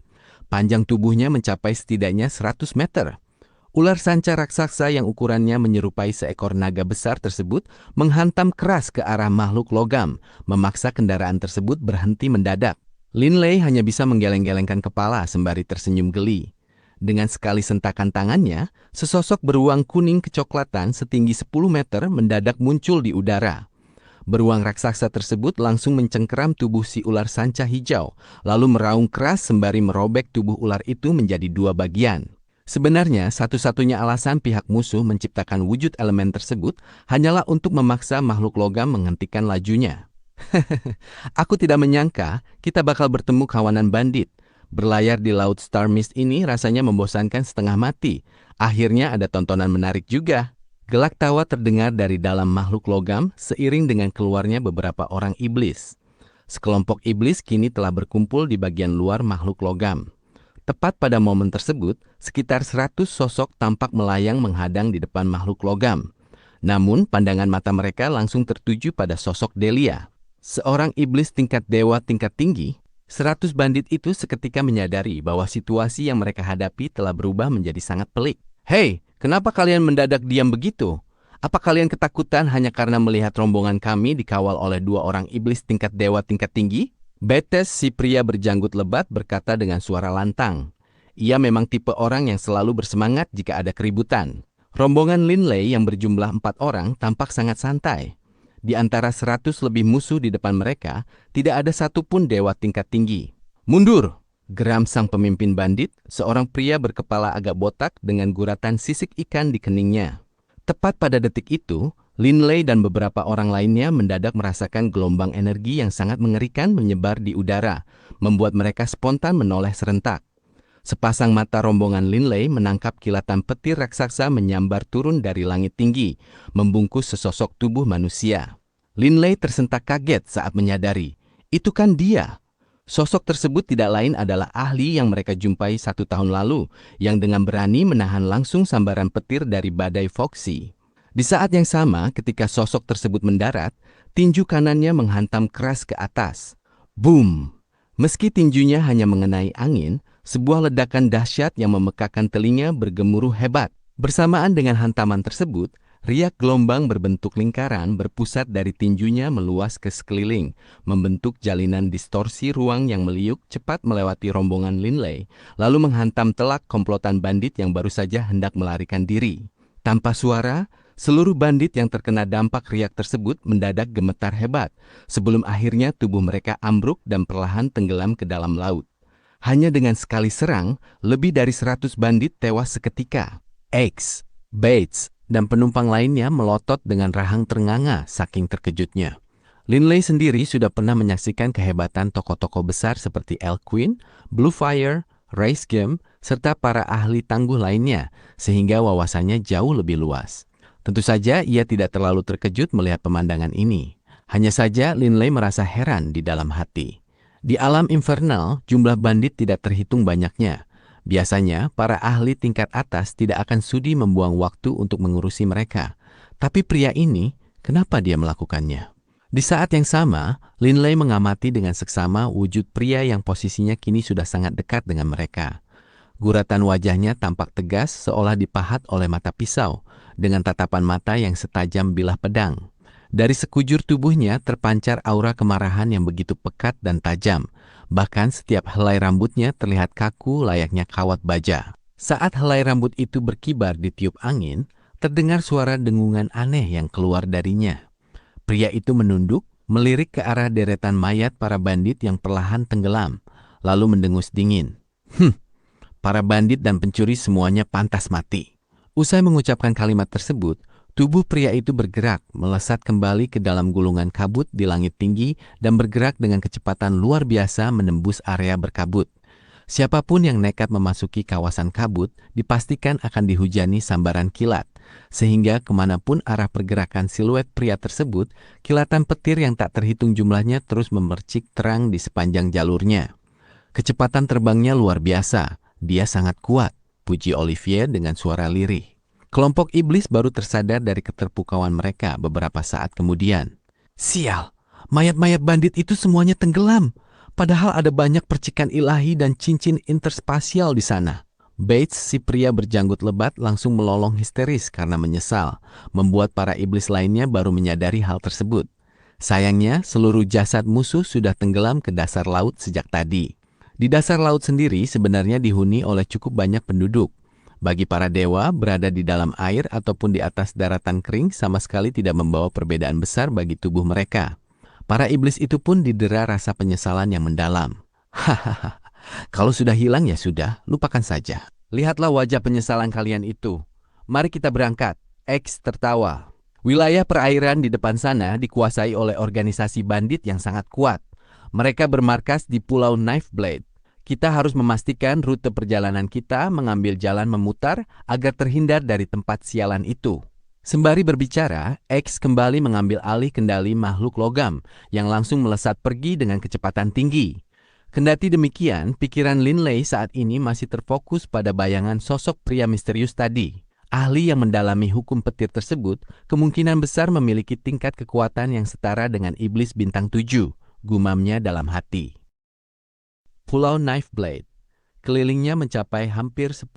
Panjang tubuhnya mencapai setidaknya 100 meter. Ular sanca raksasa yang ukurannya menyerupai seekor naga besar tersebut menghantam keras ke arah makhluk logam, memaksa kendaraan tersebut berhenti mendadak. Linley hanya bisa menggeleng-gelengkan kepala sembari tersenyum geli. Dengan sekali sentakan tangannya, sesosok beruang kuning kecoklatan setinggi 10 meter mendadak muncul di udara. Beruang raksasa tersebut langsung mencengkeram tubuh si ular sanca hijau, lalu meraung keras sembari merobek tubuh ular itu menjadi 2 bagian. Sebenarnya, satu-satunya alasan pihak musuh menciptakan wujud elemen tersebut hanyalah untuk memaksa makhluk logam menghentikan lajunya. "Aku tidak menyangka kita bakal bertemu kawanan bandit. Berlayar di laut Star Mist ini rasanya membosankan setengah mati. Akhirnya ada tontonan menarik juga." Gelak tawa terdengar dari dalam makhluk logam seiring dengan keluarnya beberapa orang iblis. Sekelompok iblis kini telah berkumpul di bagian luar makhluk logam. Tepat pada momen tersebut, sekitar 100 sosok tampak melayang menghadang di depan makhluk logam. Namun, pandangan mata mereka langsung tertuju pada sosok Delia. Seorang iblis tingkat dewa tingkat tinggi, 100 bandit itu seketika menyadari bahwa situasi yang mereka hadapi telah berubah menjadi sangat pelik. "Hei, kenapa kalian mendadak diam begitu? Apa kalian ketakutan hanya karena melihat rombongan kami dikawal oleh 2 orang iblis tingkat dewa tingkat tinggi?" Bates, si pria berjanggut lebat, berkata dengan suara lantang. Ia memang tipe orang yang selalu bersemangat jika ada keributan. Rombongan Linley yang berjumlah 4 orang tampak sangat santai. Di antara 100 lebih musuh di depan mereka, tidak ada satupun dewa tingkat tinggi. "Mundur!" geram sang pemimpin bandit, seorang pria berkepala agak botak dengan guratan sisik ikan di keningnya. Tepat pada detik itu, Linley dan beberapa orang lainnya mendadak merasakan gelombang energi yang sangat mengerikan menyebar di udara, membuat mereka spontan menoleh serentak. Sepasang mata rombongan Linley menangkap kilatan petir raksasa menyambar turun dari langit tinggi, membungkus sesosok tubuh manusia. Linley tersentak kaget saat menyadari, itu kan dia. Sosok tersebut tidak lain adalah ahli yang mereka jumpai 1 tahun lalu, yang dengan berani menahan langsung sambaran petir dari badai Foxy. Di saat yang sama, ketika sosok tersebut mendarat, tinju kanannya menghantam keras ke atas. Boom! Meski tinjunya hanya mengenai angin, sebuah ledakan dahsyat yang memekakan telinga bergemuruh hebat. Bersamaan dengan hantaman tersebut, riak gelombang berbentuk lingkaran berpusat dari tinjunya meluas ke sekeliling, membentuk jalinan distorsi ruang yang meliuk cepat melewati rombongan Linley, lalu menghantam telak komplotan bandit yang baru saja hendak melarikan diri. Tanpa suara, seluruh bandit yang terkena dampak riak tersebut mendadak gemetar hebat, sebelum akhirnya tubuh mereka ambruk dan perlahan tenggelam ke dalam laut. Hanya dengan sekali serang, lebih dari 100 bandit tewas seketika. X, Bates, dan penumpang lainnya melotot dengan rahang ternganga saking terkejutnya. Linley sendiri sudah pernah menyaksikan kehebatan tokoh-tokoh besar seperti Elquin, Bluefire, Race Game, serta para ahli tangguh lainnya, sehingga wawasannya jauh lebih luas. Tentu saja ia tidak terlalu terkejut melihat pemandangan ini. Hanya saja Linley merasa heran di dalam hati. Di alam infernal, jumlah bandit tidak terhitung banyaknya. Biasanya, para ahli tingkat atas tidak akan sudi membuang waktu untuk mengurusi mereka. Tapi pria ini, kenapa dia melakukannya? Di saat yang sama, Linley mengamati dengan seksama wujud pria yang posisinya kini sudah sangat dekat dengan mereka. Guratan wajahnya tampak tegas seolah dipahat oleh mata pisau, dengan tatapan mata yang setajam bilah pedang. Dari sekujur tubuhnya terpancar aura kemarahan yang begitu pekat dan tajam. Bahkan setiap helai rambutnya terlihat kaku layaknya kawat baja. Saat helai rambut itu berkibar ditiup angin, terdengar suara dengungan aneh yang keluar darinya. Pria itu menunduk, melirik ke arah deretan mayat para bandit yang perlahan tenggelam, lalu mendengus dingin. Para bandit dan pencuri semuanya pantas mati. Usai mengucapkan kalimat tersebut, tubuh pria itu bergerak, melesat kembali ke dalam gulungan kabut di langit tinggi dan bergerak dengan kecepatan luar biasa menembus area berkabut. Siapapun yang nekat memasuki kawasan kabut dipastikan akan dihujani sambaran kilat, sehingga kemanapun arah pergerakan siluet pria tersebut, kilatan petir yang tak terhitung jumlahnya terus memercik terang di sepanjang jalurnya. Kecepatan terbangnya luar biasa, dia sangat kuat, puji Olivier dengan suara lirih. Kelompok iblis baru tersadar dari keterpukauan mereka beberapa saat kemudian. Sial, mayat-mayat bandit itu semuanya tenggelam. Padahal ada banyak percikan ilahi dan cincin interspasial di sana. Bates, si pria berjanggut lebat, langsung melolong histeris karena menyesal, membuat para iblis lainnya baru menyadari hal tersebut. Sayangnya, seluruh jasad musuh sudah tenggelam ke dasar laut sejak tadi. Di dasar laut sendiri sebenarnya dihuni oleh cukup banyak penduduk. Bagi para dewa, berada di dalam air ataupun di atas daratan kering sama sekali tidak membawa perbedaan besar bagi tubuh mereka. Para iblis itu pun didera rasa penyesalan yang mendalam. Hahaha, kalau sudah hilang ya sudah, lupakan saja. Lihatlah wajah penyesalan kalian itu. Mari kita berangkat. X tertawa. Wilayah perairan di depan sana dikuasai oleh organisasi bandit yang sangat kuat. Mereka bermarkas di Pulau Knifeblade. Kita harus memastikan rute perjalanan kita mengambil jalan memutar agar terhindar dari tempat sialan itu. Sembari berbicara, X kembali mengambil alih kendali makhluk logam yang langsung melesat pergi dengan kecepatan tinggi. Kendati demikian, pikiran Linley saat ini masih terfokus pada bayangan sosok pria misterius tadi. Ahli yang mendalami hukum petir tersebut kemungkinan besar memiliki tingkat kekuatan yang setara dengan iblis bintang 7, gumamnya dalam hati. Pulau Knifeblade. Kelilingnya mencapai hampir 10.000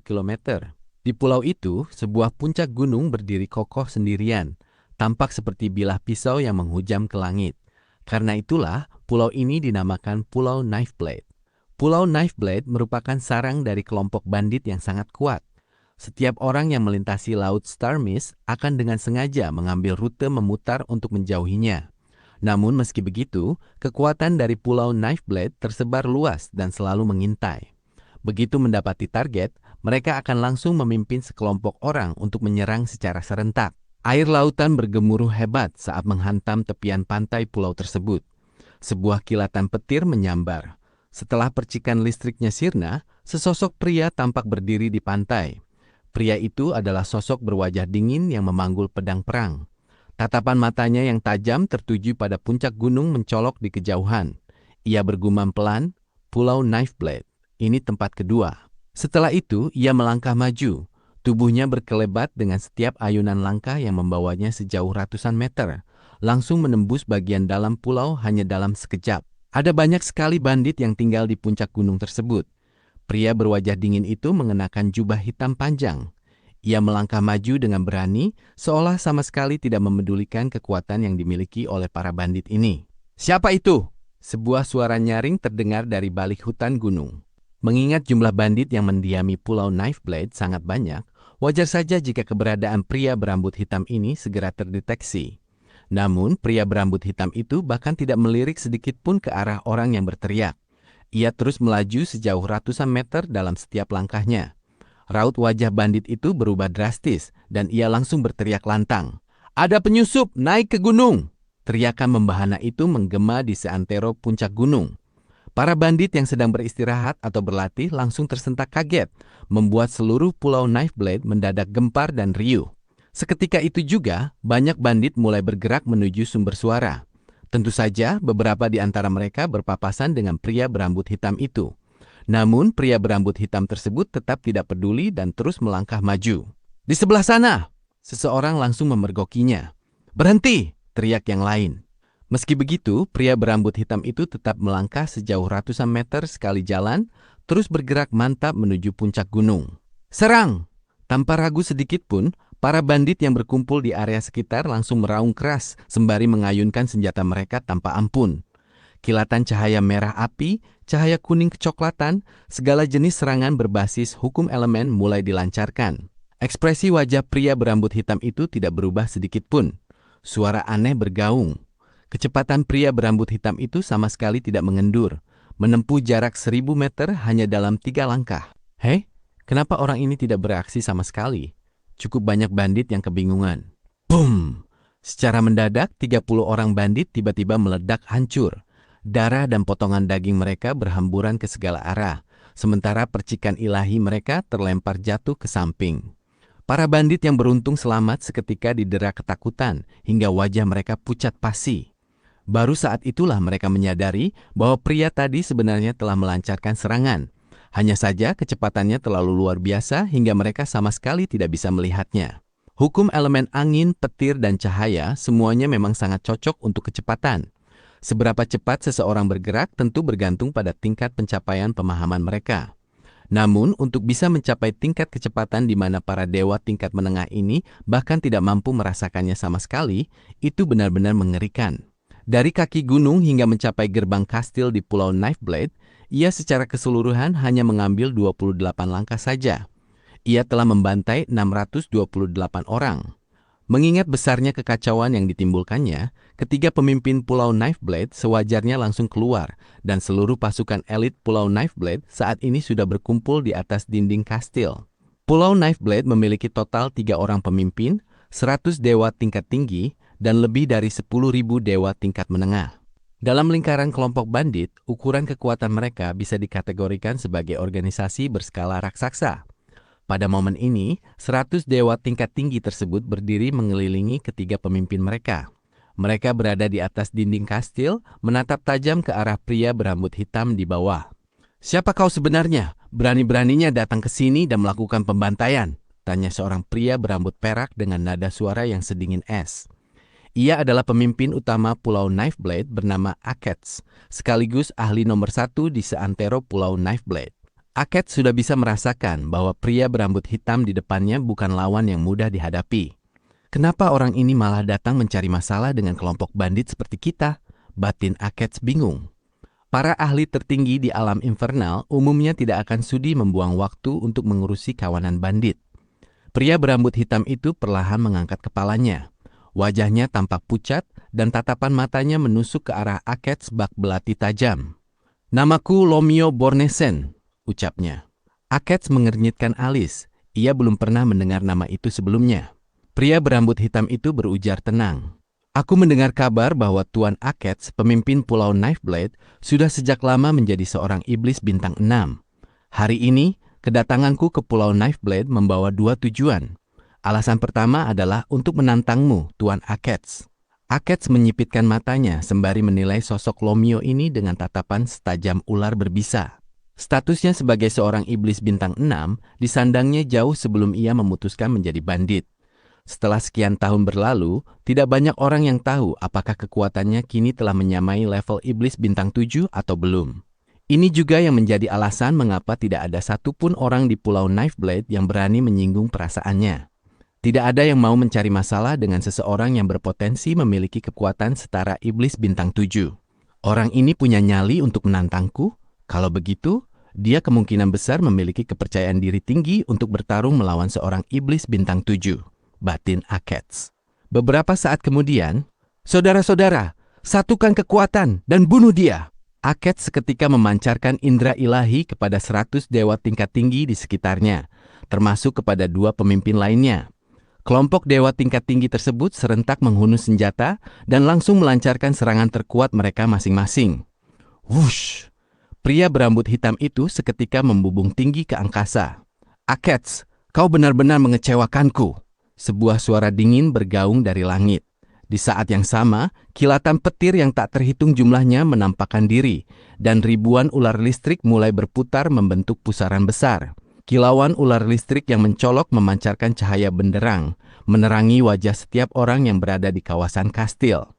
kilometer. Di pulau itu, sebuah puncak gunung berdiri kokoh sendirian, tampak seperti bilah pisau yang menghujam ke langit. Karena itulah, pulau ini dinamakan Pulau Knifeblade. Pulau Knifeblade merupakan sarang dari kelompok bandit yang sangat kuat. Setiap orang yang melintasi Laut Starmist akan dengan sengaja mengambil rute memutar untuk menjauhinya. Namun meski begitu, kekuatan dari Pulau Knifeblade tersebar luas dan selalu mengintai. Begitu mendapati target, mereka akan langsung memimpin sekelompok orang untuk menyerang secara serentak. Air lautan bergemuruh hebat saat menghantam tepian pantai pulau tersebut. Sebuah kilatan petir menyambar. Setelah percikan listriknya sirna, sesosok pria tampak berdiri di pantai. Pria itu adalah sosok berwajah dingin yang memanggul pedang perang. Tatapan matanya yang tajam tertuju pada puncak gunung mencolok di kejauhan. Ia bergumam pelan, Pulau Knife Blade. Ini tempat kedua. Setelah itu, ia melangkah maju. Tubuhnya berkelebat dengan setiap ayunan langkah yang membawanya sejauh ratusan meter, langsung menembus bagian dalam pulau hanya dalam sekejap. Ada banyak sekali bandit yang tinggal di puncak gunung tersebut. Pria berwajah dingin itu mengenakan jubah hitam panjang. Ia melangkah maju dengan berani, seolah sama sekali tidak memedulikan kekuatan yang dimiliki oleh para bandit ini. "Siapa itu?" Sebuah suara nyaring terdengar dari balik hutan gunung. Mengingat jumlah bandit yang mendiami Pulau Knife Blade sangat banyak, wajar saja jika keberadaan pria berambut hitam ini segera terdeteksi. Namun, pria berambut hitam itu bahkan tidak melirik sedikit pun ke arah orang yang berteriak. Ia terus melaju sejauh ratusan meter dalam setiap langkahnya. Raut wajah bandit itu berubah drastis dan ia langsung berteriak lantang. "Ada penyusup, naik ke gunung!" Teriakan membahana itu menggema di seantero puncak gunung. Para bandit yang sedang beristirahat atau berlatih langsung tersentak kaget, membuat seluruh Pulau Knife Blade mendadak gempar dan riuh. Seketika itu juga, banyak bandit mulai bergerak menuju sumber suara. Tentu saja, beberapa di antara mereka berpapasan dengan pria berambut hitam itu. Namun, pria berambut hitam tersebut tetap tidak peduli dan terus melangkah maju. "Di sebelah sana!" Seseorang langsung memergokinya. "Berhenti!" teriak yang lain. Meski begitu, pria berambut hitam itu tetap melangkah sejauh ratusan meter sekali jalan, terus bergerak mantap menuju puncak gunung. "Serang!" Tanpa ragu sedikit pun, para bandit yang berkumpul di area sekitar langsung meraung keras sembari mengayunkan senjata mereka tanpa ampun. Kilatan cahaya merah api, cahaya kuning kecoklatan, segala jenis serangan berbasis hukum elemen mulai dilancarkan. Ekspresi wajah pria berambut hitam itu tidak berubah sedikit pun. Suara aneh bergaung. Kecepatan pria berambut hitam itu sama sekali tidak mengendur, menempuh jarak 1000 meter hanya dalam 3 langkah. "Hei, kenapa orang ini tidak bereaksi sama sekali?" Cukup banyak bandit yang kebingungan. Boom! Secara mendadak, 30 orang bandit tiba-tiba meledak hancur. Darah dan potongan daging mereka berhamburan ke segala arah, sementara percikan ilahi mereka terlempar jatuh ke samping. Para bandit yang beruntung selamat seketika didera ketakutan hingga wajah mereka pucat pasi. Baru saat itulah mereka menyadari bahwa pria tadi sebenarnya telah melancarkan serangan. Hanya saja kecepatannya terlalu luar biasa hingga mereka sama sekali tidak bisa melihatnya. Hukum elemen angin, petir, dan cahaya semuanya memang sangat cocok untuk kecepatan. Seberapa cepat seseorang bergerak tentu bergantung pada tingkat pencapaian pemahaman mereka. Namun, untuk bisa mencapai tingkat kecepatan di mana para dewa tingkat menengah ini bahkan tidak mampu merasakannya sama sekali, itu benar-benar mengerikan. Dari kaki gunung hingga mencapai gerbang kastil di Pulau Knife Blade, ia secara keseluruhan hanya mengambil 28 langkah saja. Ia telah membantai 628 orang. Mengingat besarnya kekacauan yang ditimbulkannya, ketiga pemimpin Pulau Knife Blade sewajarnya langsung keluar dan seluruh pasukan elit Pulau Knife Blade saat ini sudah berkumpul di atas dinding kastil. Pulau Knife Blade memiliki total 3 orang pemimpin, 100 dewa tingkat tinggi, dan lebih dari 10.000 dewa tingkat menengah. Dalam lingkaran kelompok bandit, ukuran kekuatan mereka bisa dikategorikan sebagai organisasi berskala raksasa. Pada momen ini, 100 dewa tingkat tinggi tersebut berdiri mengelilingi ketiga pemimpin mereka. Mereka berada di atas dinding kastil, menatap tajam ke arah pria berambut hitam di bawah. "Siapa kau sebenarnya? Berani-beraninya datang ke sini dan melakukan pembantaian?" tanya seorang pria berambut perak dengan nada suara yang sedingin es. Ia adalah pemimpin utama Pulau Knife Blade bernama Akets, sekaligus ahli nomor 1 di seantero Pulau Knife Blade. Akets sudah bisa merasakan bahwa pria berambut hitam di depannya bukan lawan yang mudah dihadapi. "Kenapa orang ini malah datang mencari masalah dengan kelompok bandit seperti kita?" batin Akets bingung. Para ahli tertinggi di alam infernal umumnya tidak akan sudi membuang waktu untuk mengurusi kawanan bandit. Pria berambut hitam itu perlahan mengangkat kepalanya. Wajahnya tampak pucat dan tatapan matanya menusuk ke arah Akets bak belati tajam. "Namaku Lomio Bornesen," ucapnya. Akets mengernyitkan alis. Ia belum pernah mendengar nama itu sebelumnya. Pria berambut hitam itu berujar tenang. Aku mendengar kabar bahwa Tuan Akets, pemimpin Pulau Knifeblade, sudah sejak lama menjadi seorang iblis bintang 6. Hari ini, kedatanganku ke Pulau Knifeblade membawa 2 tujuan. Alasan pertama adalah untuk menantangmu, Tuan Akets. Akets menyipitkan matanya sembari menilai sosok Lomio ini dengan tatapan setajam ular berbisa. Statusnya sebagai seorang iblis bintang 6 disandangnya jauh sebelum ia memutuskan menjadi bandit. Setelah sekian tahun berlalu, tidak banyak orang yang tahu apakah kekuatannya kini telah menyamai level iblis bintang 7 atau belum. Ini juga yang menjadi alasan mengapa tidak ada satupun orang di Pulau Knifeblade yang berani menyinggung perasaannya. Tidak ada yang mau mencari masalah dengan seseorang yang berpotensi memiliki kekuatan setara iblis bintang 7. Orang ini punya nyali untuk menantangku? Kalau begitu, dia kemungkinan besar memiliki kepercayaan diri tinggi untuk bertarung melawan seorang iblis bintang 7. Batin Akets. Beberapa saat kemudian, saudara-saudara, satukan kekuatan dan bunuh dia. Akets seketika memancarkan indera ilahi kepada 100 dewa tingkat tinggi di sekitarnya, termasuk kepada 2 pemimpin lainnya. Kelompok dewa tingkat tinggi tersebut serentak menghunus senjata dan langsung melancarkan serangan terkuat mereka masing-masing. Wush! Pria berambut hitam itu seketika membubung tinggi ke angkasa. Akets, kau benar-benar mengecewakanku. Sebuah suara dingin bergaung dari langit. Di saat yang sama, kilatan petir yang tak terhitung jumlahnya menampakkan diri, dan ribuan ular listrik mulai berputar membentuk pusaran besar. Kilauan ular listrik yang mencolok memancarkan cahaya benderang, menerangi wajah setiap orang yang berada di kawasan kastil.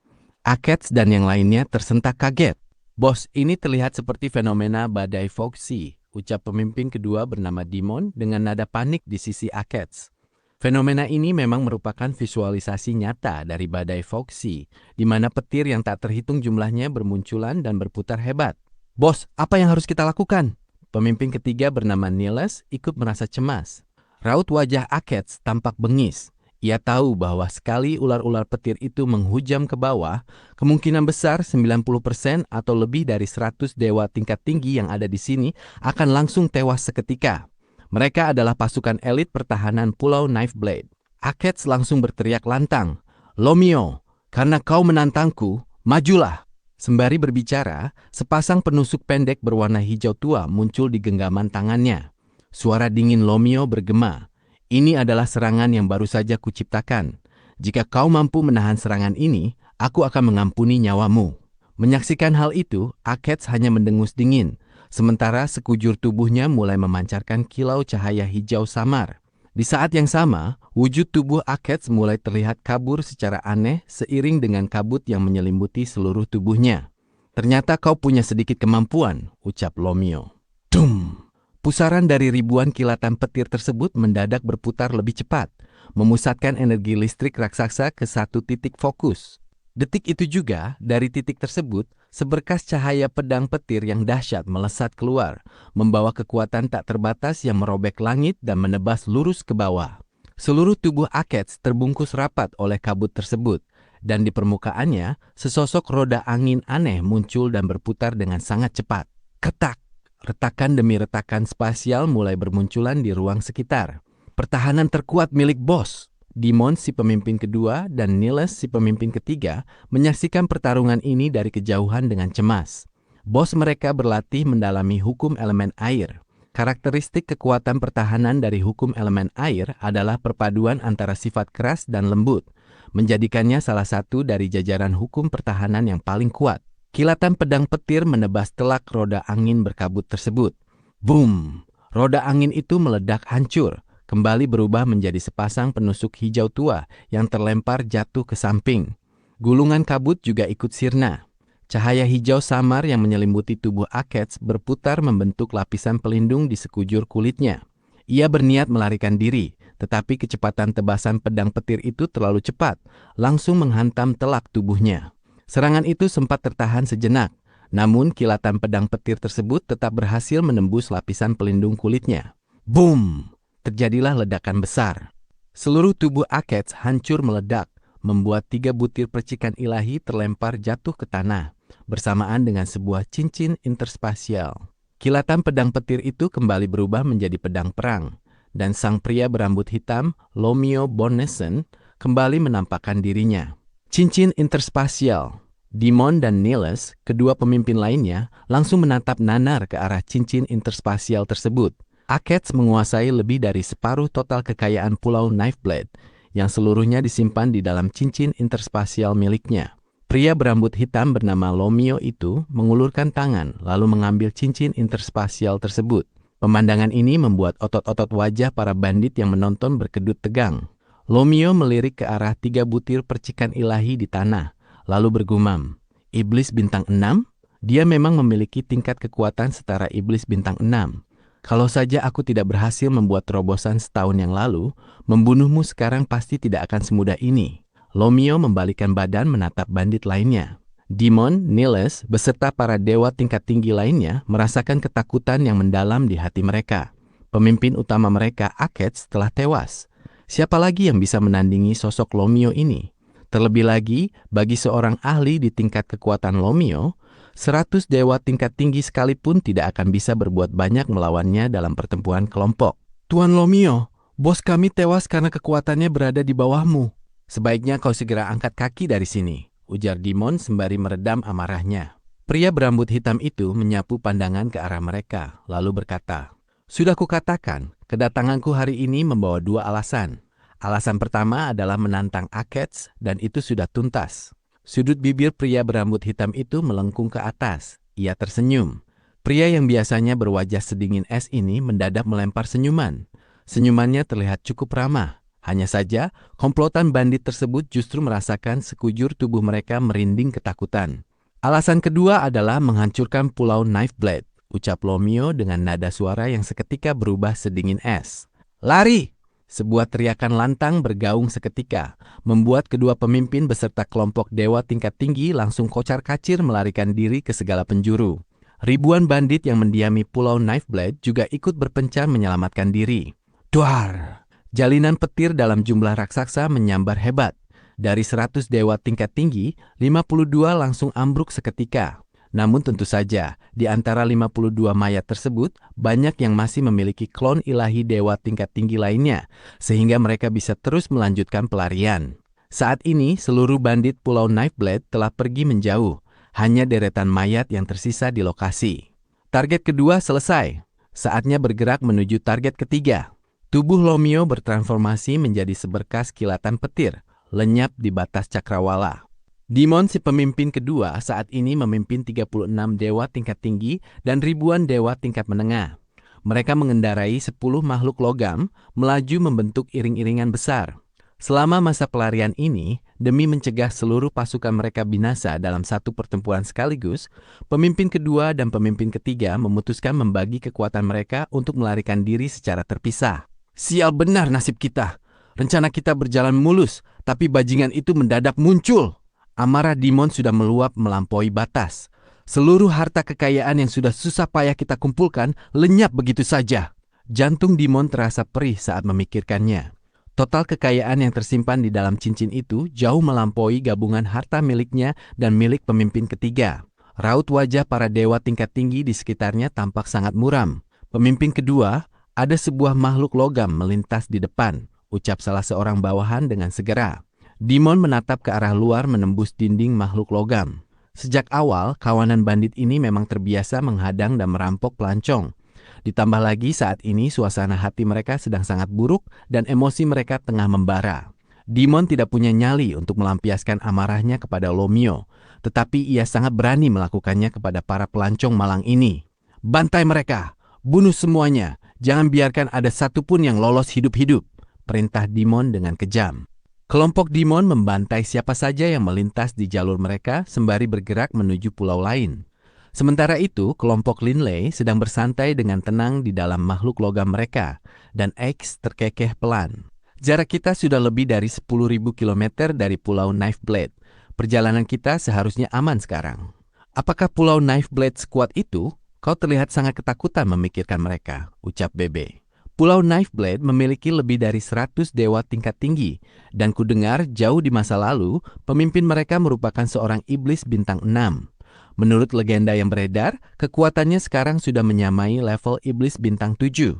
Akets dan yang lainnya tersentak kaget. Bos, ini terlihat seperti fenomena badai Foxy, ucap pemimpin kedua bernama Dimon dengan nada panik di sisi Akets. Fenomena ini memang merupakan visualisasi nyata dari badai Foxy, di mana petir yang tak terhitung jumlahnya bermunculan dan berputar hebat. Bos, apa yang harus kita lakukan? Pemimpin ketiga bernama Niles ikut merasa cemas. Raut wajah Akets tampak bengis. Ia tahu bahwa sekali ular-ular petir itu menghujam ke bawah, kemungkinan besar 90% atau lebih dari 100 dewa tingkat tinggi yang ada di sini akan langsung tewas seketika. Mereka adalah pasukan elit pertahanan Pulau Knifeblade. Akets langsung berteriak lantang, "Lomio, karena kau menantangku, majulah!" Sembari berbicara, sepasang penusuk pendek berwarna hijau tua muncul di genggaman tangannya. Suara dingin Lomio bergema, "Ini adalah serangan yang baru saja kuciptakan. Jika kau mampu menahan serangan ini, aku akan mengampuni nyawamu." Menyaksikan hal itu, Akets hanya mendengus dingin. Sementara sekujur tubuhnya mulai memancarkan kilau cahaya hijau samar. Di saat yang sama, wujud tubuh Akets mulai terlihat kabur secara aneh seiring dengan kabut yang menyelimuti seluruh tubuhnya. "Ternyata kau punya sedikit kemampuan," ucap Lomio. Dum! Pusaran dari ribuan kilatan petir tersebut mendadak berputar lebih cepat, memusatkan energi listrik raksasa ke satu titik fokus. Detik itu juga, dari titik tersebut, seberkas cahaya pedang petir yang dahsyat melesat keluar, membawa kekuatan tak terbatas yang merobek langit dan menebas lurus ke bawah. Seluruh tubuh Akets terbungkus rapat oleh kabut tersebut, dan di permukaannya, sesosok roda angin aneh muncul dan berputar dengan sangat cepat. Ketak! Retakan demi retakan spasial mulai bermunculan di ruang sekitar. Pertahanan terkuat milik bos. Dimon si pemimpin kedua dan Niles si pemimpin ketiga menyaksikan pertarungan ini dari kejauhan dengan cemas. Bos mereka berlatih mendalami hukum elemen air. Karakteristik kekuatan pertahanan dari hukum elemen air adalah perpaduan antara sifat keras dan lembut, menjadikannya salah satu dari jajaran hukum pertahanan yang paling kuat. Kilatan pedang petir menebas telak roda angin berkabut tersebut. Boom! Roda angin itu meledak hancur, kembali berubah menjadi sepasang penusuk hijau tua yang terlempar jatuh ke samping. Gulungan kabut juga ikut sirna. Cahaya hijau samar yang menyelimuti tubuh Akets berputar membentuk lapisan pelindung di sekujur kulitnya. Ia berniat melarikan diri, tetapi kecepatan tebasan pedang petir itu terlalu cepat, langsung menghantam telak tubuhnya. Serangan itu sempat tertahan sejenak, namun kilatan pedang petir tersebut tetap berhasil menembus lapisan pelindung kulitnya. Boom! Terjadilah ledakan besar. Seluruh tubuh Akets hancur meledak, membuat 3 butir percikan ilahi terlempar jatuh ke tanah, bersamaan dengan sebuah cincin interspasial. Kilatan pedang petir itu kembali berubah menjadi pedang perang, dan sang pria berambut hitam, Lomio Bonnesen, kembali menampakkan dirinya. Cincin interspasial. Dimon dan Niles, kedua pemimpin lainnya, langsung menatap nanar ke arah cincin interspasial tersebut. Akets menguasai lebih dari separuh total kekayaan Pulau Knifeblade, yang seluruhnya disimpan di dalam cincin interspasial miliknya. Pria berambut hitam bernama Lomio itu mengulurkan tangan lalu mengambil cincin interspasial tersebut. Pemandangan ini membuat otot-otot wajah para bandit yang menonton berkedut tegang. Lomio melirik ke arah 3 butir percikan ilahi di tanah, lalu bergumam, "Iblis bintang 6? Dia memang memiliki tingkat kekuatan setara iblis bintang 6. Kalau saja aku tidak berhasil membuat terobosan setahun yang lalu, membunuhmu sekarang pasti tidak akan semudah ini." Lomio membalikkan badan menatap bandit lainnya. Dimon, Niles, beserta para dewa tingkat tinggi lainnya merasakan ketakutan yang mendalam di hati mereka. Pemimpin utama mereka, Akets, telah tewas. Siapa lagi yang bisa menandingi sosok Lomio ini? Terlebih lagi, bagi seorang ahli di tingkat kekuatan Lomio, 100 dewa tingkat tinggi sekalipun tidak akan bisa berbuat banyak melawannya dalam pertempuran kelompok. "Tuan Lomio, bos kami tewas karena kekuatannya berada di bawahmu. Sebaiknya kau segera angkat kaki dari sini," ujar Dimon sembari meredam amarahnya. Pria berambut hitam itu menyapu pandangan ke arah mereka, lalu berkata, "Sudah kukatakan, kedatanganku hari ini membawa 2 alasan. Alasan pertama adalah menantang Akets, dan itu sudah tuntas." Sudut bibir pria berambut hitam itu melengkung ke atas. Ia tersenyum. Pria yang biasanya berwajah sedingin es ini mendadak melempar senyuman. Senyumannya terlihat cukup ramah. Hanya saja, komplotan bandit tersebut justru merasakan sekujur tubuh mereka merinding ketakutan. "Alasan kedua adalah menghancurkan Pulau Knifeblade," ucap Lomio dengan nada suara yang seketika berubah sedingin es. "Lari!" Sebuah teriakan lantang bergaung seketika, membuat kedua pemimpin beserta kelompok dewa tingkat tinggi langsung kocar-kacir melarikan diri ke segala penjuru. Ribuan bandit yang mendiami Pulau Knifeblade juga ikut berpencar menyelamatkan diri. Duar! Jalinan petir dalam jumlah raksasa menyambar hebat. Dari 100 dewa tingkat tinggi, 52 langsung ambruk seketika. Namun tentu saja, di antara 52 mayat tersebut, banyak yang masih memiliki klon ilahi dewa tingkat tinggi lainnya, sehingga mereka bisa terus melanjutkan pelarian. Saat ini, seluruh bandit Pulau Knifeblade telah pergi menjauh. Hanya deretan mayat yang tersisa di lokasi. Target kedua selesai. Saatnya bergerak menuju target ketiga. Tubuh Lomio bertransformasi menjadi seberkas kilatan petir, lenyap di batas cakrawala. Dimon, si pemimpin kedua, saat ini memimpin 36 dewa tingkat tinggi dan ribuan dewa tingkat menengah. Mereka mengendarai 10 makhluk logam, melaju membentuk iring-iringan besar. Selama masa pelarian ini, demi mencegah seluruh pasukan mereka binasa dalam satu pertempuran sekaligus, pemimpin kedua dan pemimpin ketiga memutuskan membagi kekuatan mereka untuk melarikan diri secara terpisah. "Sial benar nasib kita. Rencana kita berjalan mulus, tapi bajingan itu mendadak muncul." Amarah Dimon sudah meluap melampaui batas. Seluruh harta kekayaan yang sudah susah payah kita kumpulkan lenyap begitu saja. Jantung Dimon terasa perih saat memikirkannya. Total kekayaan yang tersimpan di dalam cincin itu jauh melampaui gabungan harta miliknya dan milik pemimpin ketiga. Raut wajah para dewa tingkat tinggi di sekitarnya tampak sangat muram. "Pemimpin kedua, ada sebuah makhluk logam melintas di depan," ucap salah seorang bawahan dengan segera. Dimon menatap ke arah luar menembus dinding makhluk logam. Sejak awal, kawanan bandit ini memang terbiasa menghadang dan merampok pelancong. Ditambah lagi saat ini suasana hati mereka sedang sangat buruk dan emosi mereka tengah membara. Dimon tidak punya nyali untuk melampiaskan amarahnya kepada Lomio, tetapi ia sangat berani melakukannya kepada para pelancong malang ini. "Bantai mereka! Bunuh semuanya! Jangan biarkan ada satupun yang lolos hidup-hidup," perintah Dimon dengan kejam. Kelompok Dimon membantai siapa saja yang melintas di jalur mereka sembari bergerak menuju pulau lain. Sementara itu, kelompok Linley sedang bersantai dengan tenang di dalam makhluk logam mereka, dan X terkekeh pelan. "Jarak kita sudah lebih dari 10.000 kilometer dari Pulau Knifeblade. Perjalanan kita seharusnya aman sekarang." "Apakah Pulau Knifeblade sekuat itu? Kau terlihat sangat ketakutan memikirkan mereka," ucap Bebe. "Pulau Knifeblade memiliki lebih dari 100 dewa tingkat tinggi, dan kudengar jauh di masa lalu, pemimpin mereka merupakan seorang iblis bintang 6. Menurut legenda yang beredar, kekuatannya sekarang sudah menyamai level iblis bintang 7.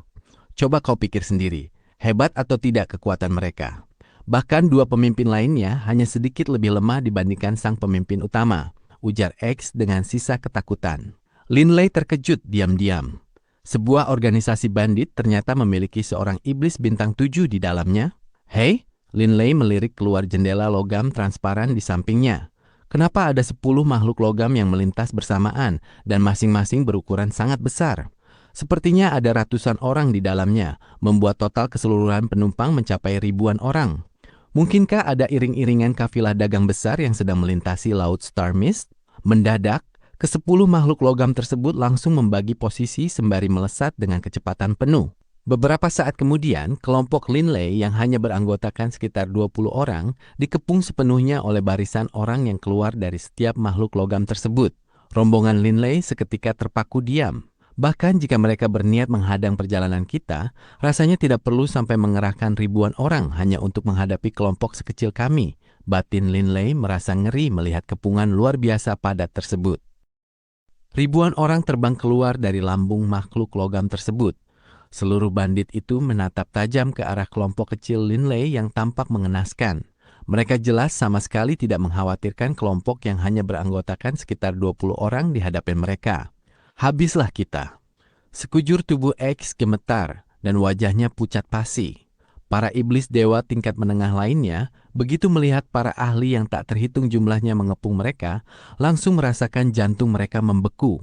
Coba kau pikir sendiri, hebat atau tidak kekuatan mereka? Bahkan dua pemimpin lainnya hanya sedikit lebih lemah dibandingkan sang pemimpin utama, ujar X dengan sisa ketakutan. Linley terkejut diam-diam. Sebuah organisasi bandit ternyata memiliki seorang iblis bintang 7 di dalamnya. Hei, Linley melirik keluar jendela logam transparan di sampingnya. Kenapa ada 10 makhluk logam yang melintas bersamaan dan masing-masing berukuran sangat besar? Sepertinya ada ratusan orang di dalamnya, membuat total keseluruhan penumpang mencapai ribuan orang. Mungkinkah ada iring-iringan kafilah dagang besar yang sedang melintasi Laut Star Mist? Mendadak, ke-10 makhluk logam tersebut langsung membagi posisi sembari melesat dengan kecepatan penuh. Beberapa saat kemudian, kelompok Linley yang hanya beranggotakan sekitar 20 orang dikepung sepenuhnya oleh barisan orang yang keluar dari setiap makhluk logam tersebut. Rombongan Linley seketika terpaku diam. Bahkan jika mereka berniat menghadang perjalanan kita, rasanya tidak perlu sampai mengerahkan ribuan orang hanya untuk menghadapi kelompok sekecil kami. Batin Linley merasa ngeri melihat kepungan luar biasa padat tersebut. Ribuan orang terbang keluar dari lambung makhluk logam tersebut. Seluruh bandit itu menatap tajam ke arah kelompok kecil Linley yang tampak mengenaskan. Mereka jelas sama sekali tidak mengkhawatirkan kelompok yang hanya beranggotakan sekitar 20 orang di hadapan mereka. Habislah kita. Sekujur tubuh X gemetar dan wajahnya pucat pasi. Para iblis dewa tingkat menengah lainnya, begitu melihat para ahli yang tak terhitung jumlahnya mengepung mereka, langsung merasakan jantung mereka membeku.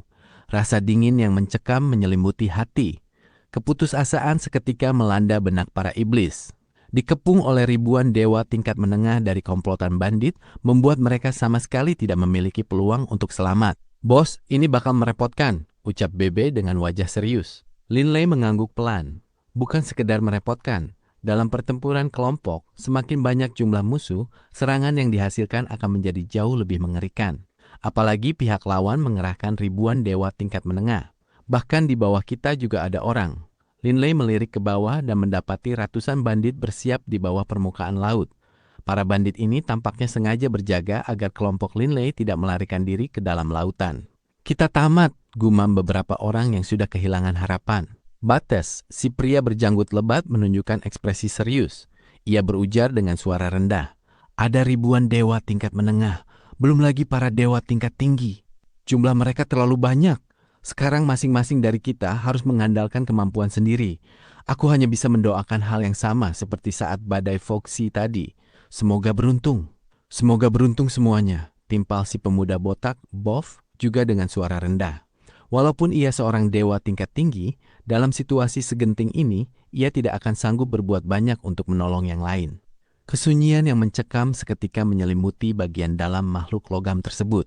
Rasa dingin yang mencekam menyelimuti hati. Keputusasaan seketika melanda benak para iblis. Dikepung oleh ribuan dewa tingkat menengah dari komplotan bandit, membuat mereka sama sekali tidak memiliki peluang untuk selamat. Bos, ini bakal merepotkan, ucap Bebe dengan wajah serius. Linley mengangguk pelan. Bukan sekedar merepotkan. Dalam pertempuran kelompok, semakin banyak jumlah musuh, serangan yang dihasilkan akan menjadi jauh lebih mengerikan. Apalagi pihak lawan mengerahkan ribuan dewa tingkat menengah. Bahkan di bawah kita juga ada orang. Linley melirik ke bawah dan mendapati ratusan bandit bersiap di bawah permukaan laut. Para bandit ini tampaknya sengaja berjaga agar kelompok Linley tidak melarikan diri ke dalam lautan. Kita tamat, gumam beberapa orang yang sudah kehilangan harapan. Bates, si pria berjanggut lebat menunjukkan ekspresi serius. Ia berujar dengan suara rendah. Ada ribuan dewa tingkat menengah, belum lagi para dewa tingkat tinggi. Jumlah mereka terlalu banyak. Sekarang masing-masing dari kita harus mengandalkan kemampuan sendiri. Aku hanya bisa mendoakan hal yang sama seperti saat badai Foxy tadi. Semoga beruntung. Semoga beruntung semuanya, timpal si pemuda botak, Boff, juga dengan suara rendah. Walaupun ia seorang dewa tingkat tinggi, dalam situasi segenting ini, ia tidak akan sanggup berbuat banyak untuk menolong yang lain. Kesunyian yang mencekam seketika menyelimuti bagian dalam makhluk logam tersebut.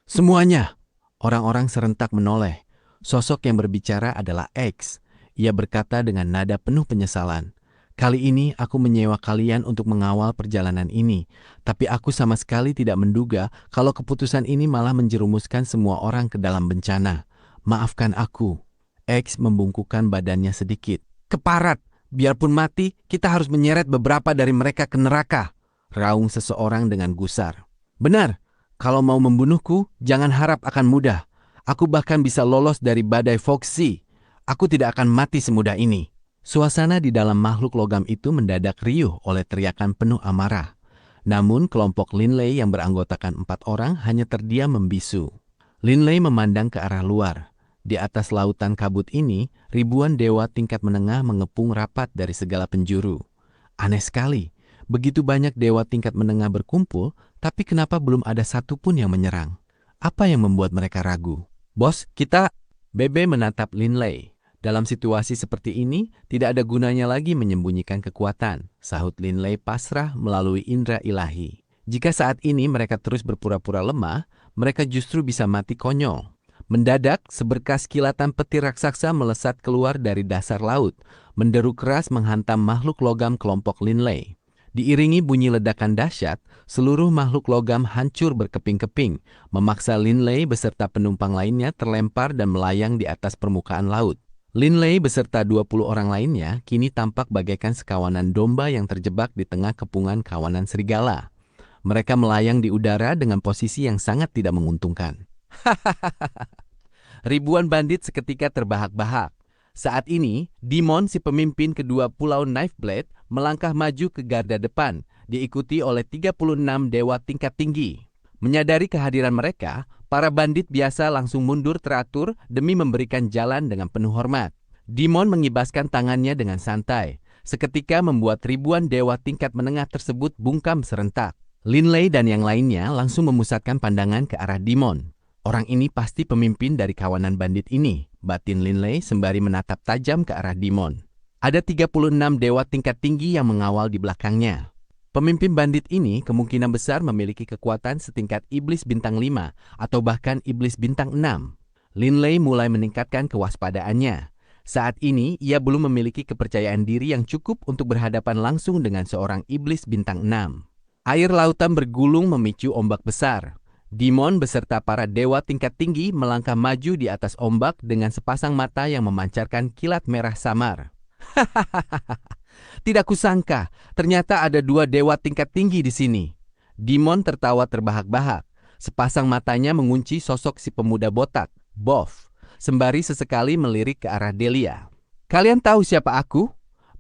Semuanya! Orang-orang serentak menoleh. Sosok yang berbicara adalah X. Ia berkata dengan nada penuh penyesalan. Kali ini aku menyewa kalian untuk mengawal perjalanan ini, tapi aku sama sekali tidak menduga kalau keputusan ini malah menjerumuskan semua orang ke dalam bencana. Maafkan aku. X membungkukkan badannya sedikit. Keparat, biarpun mati, kita harus menyeret beberapa dari mereka ke neraka, raung seseorang dengan gusar. Benar, kalau mau membunuhku, jangan harap akan mudah. Aku bahkan bisa lolos dari badai Foxy. Aku tidak akan mati semudah ini. Suasana di dalam makhluk logam itu mendadak riuh oleh teriakan penuh amarah. Namun kelompok Linley yang beranggotakan 4 orang hanya terdiam membisu. Linley memandang ke arah luar. Di atas lautan kabut ini, ribuan dewa tingkat menengah mengepung rapat dari segala penjuru. Aneh sekali, begitu banyak dewa tingkat menengah berkumpul, tapi kenapa belum ada satupun yang menyerang? Apa yang membuat mereka ragu? Bos, kita... Bebe menatap Linley. Dalam situasi seperti ini, tidak ada gunanya lagi menyembunyikan kekuatan, sahut Linley pasrah melalui indera ilahi. Jika saat ini mereka terus berpura-pura lemah, mereka justru bisa mati konyol. Mendadak, seberkas kilatan petir raksasa melesat keluar dari dasar laut, menderu keras menghantam makhluk logam kelompok Linley. Diiringi bunyi ledakan dahsyat, seluruh makhluk logam hancur berkeping-keping, memaksa Linley beserta penumpang lainnya terlempar dan melayang di atas permukaan laut. Linley beserta 20 orang lainnya kini tampak bagaikan sekawanan domba yang terjebak di tengah kepungan kawanan serigala. Mereka melayang di udara dengan posisi yang sangat tidak menguntungkan. Ribuan bandit seketika terbahak-bahak. Saat ini, Demon si pemimpin kedua Pulau Knifeblade melangkah maju ke garda depan. diikuti oleh 36 dewa tingkat tinggi. Menyadari kehadiran mereka, para bandit biasa langsung mundur teratur demi memberikan jalan dengan penuh hormat. Demon mengibaskan tangannya dengan santai, seketika membuat ribuan dewa tingkat menengah tersebut bungkam serentak. Linley dan yang lainnya langsung memusatkan pandangan ke arah Demon. Orang ini pasti pemimpin dari kawanan bandit ini, batin Linley sembari menatap tajam ke arah Demon. Ada 36 dewa tingkat tinggi yang mengawal di belakangnya. Pemimpin bandit ini kemungkinan besar memiliki kekuatan setingkat iblis bintang 5 atau bahkan iblis bintang 6. Linley mulai meningkatkan kewaspadaannya. Saat ini, ia belum memiliki kepercayaan diri yang cukup untuk berhadapan langsung dengan seorang iblis bintang 6. Air lautan bergulung memicu ombak besar. Demon beserta para dewa tingkat tinggi melangkah maju di atas ombak dengan sepasang mata yang memancarkan kilat merah samar. Hahaha. Tidak kusangka, ternyata ada 2 dewa tingkat tinggi di sini. Demon tertawa terbahak-bahak. Sepasang matanya mengunci sosok si pemuda botak, Boff, sembari sesekali melirik ke arah Delia. Kalian tahu siapa aku?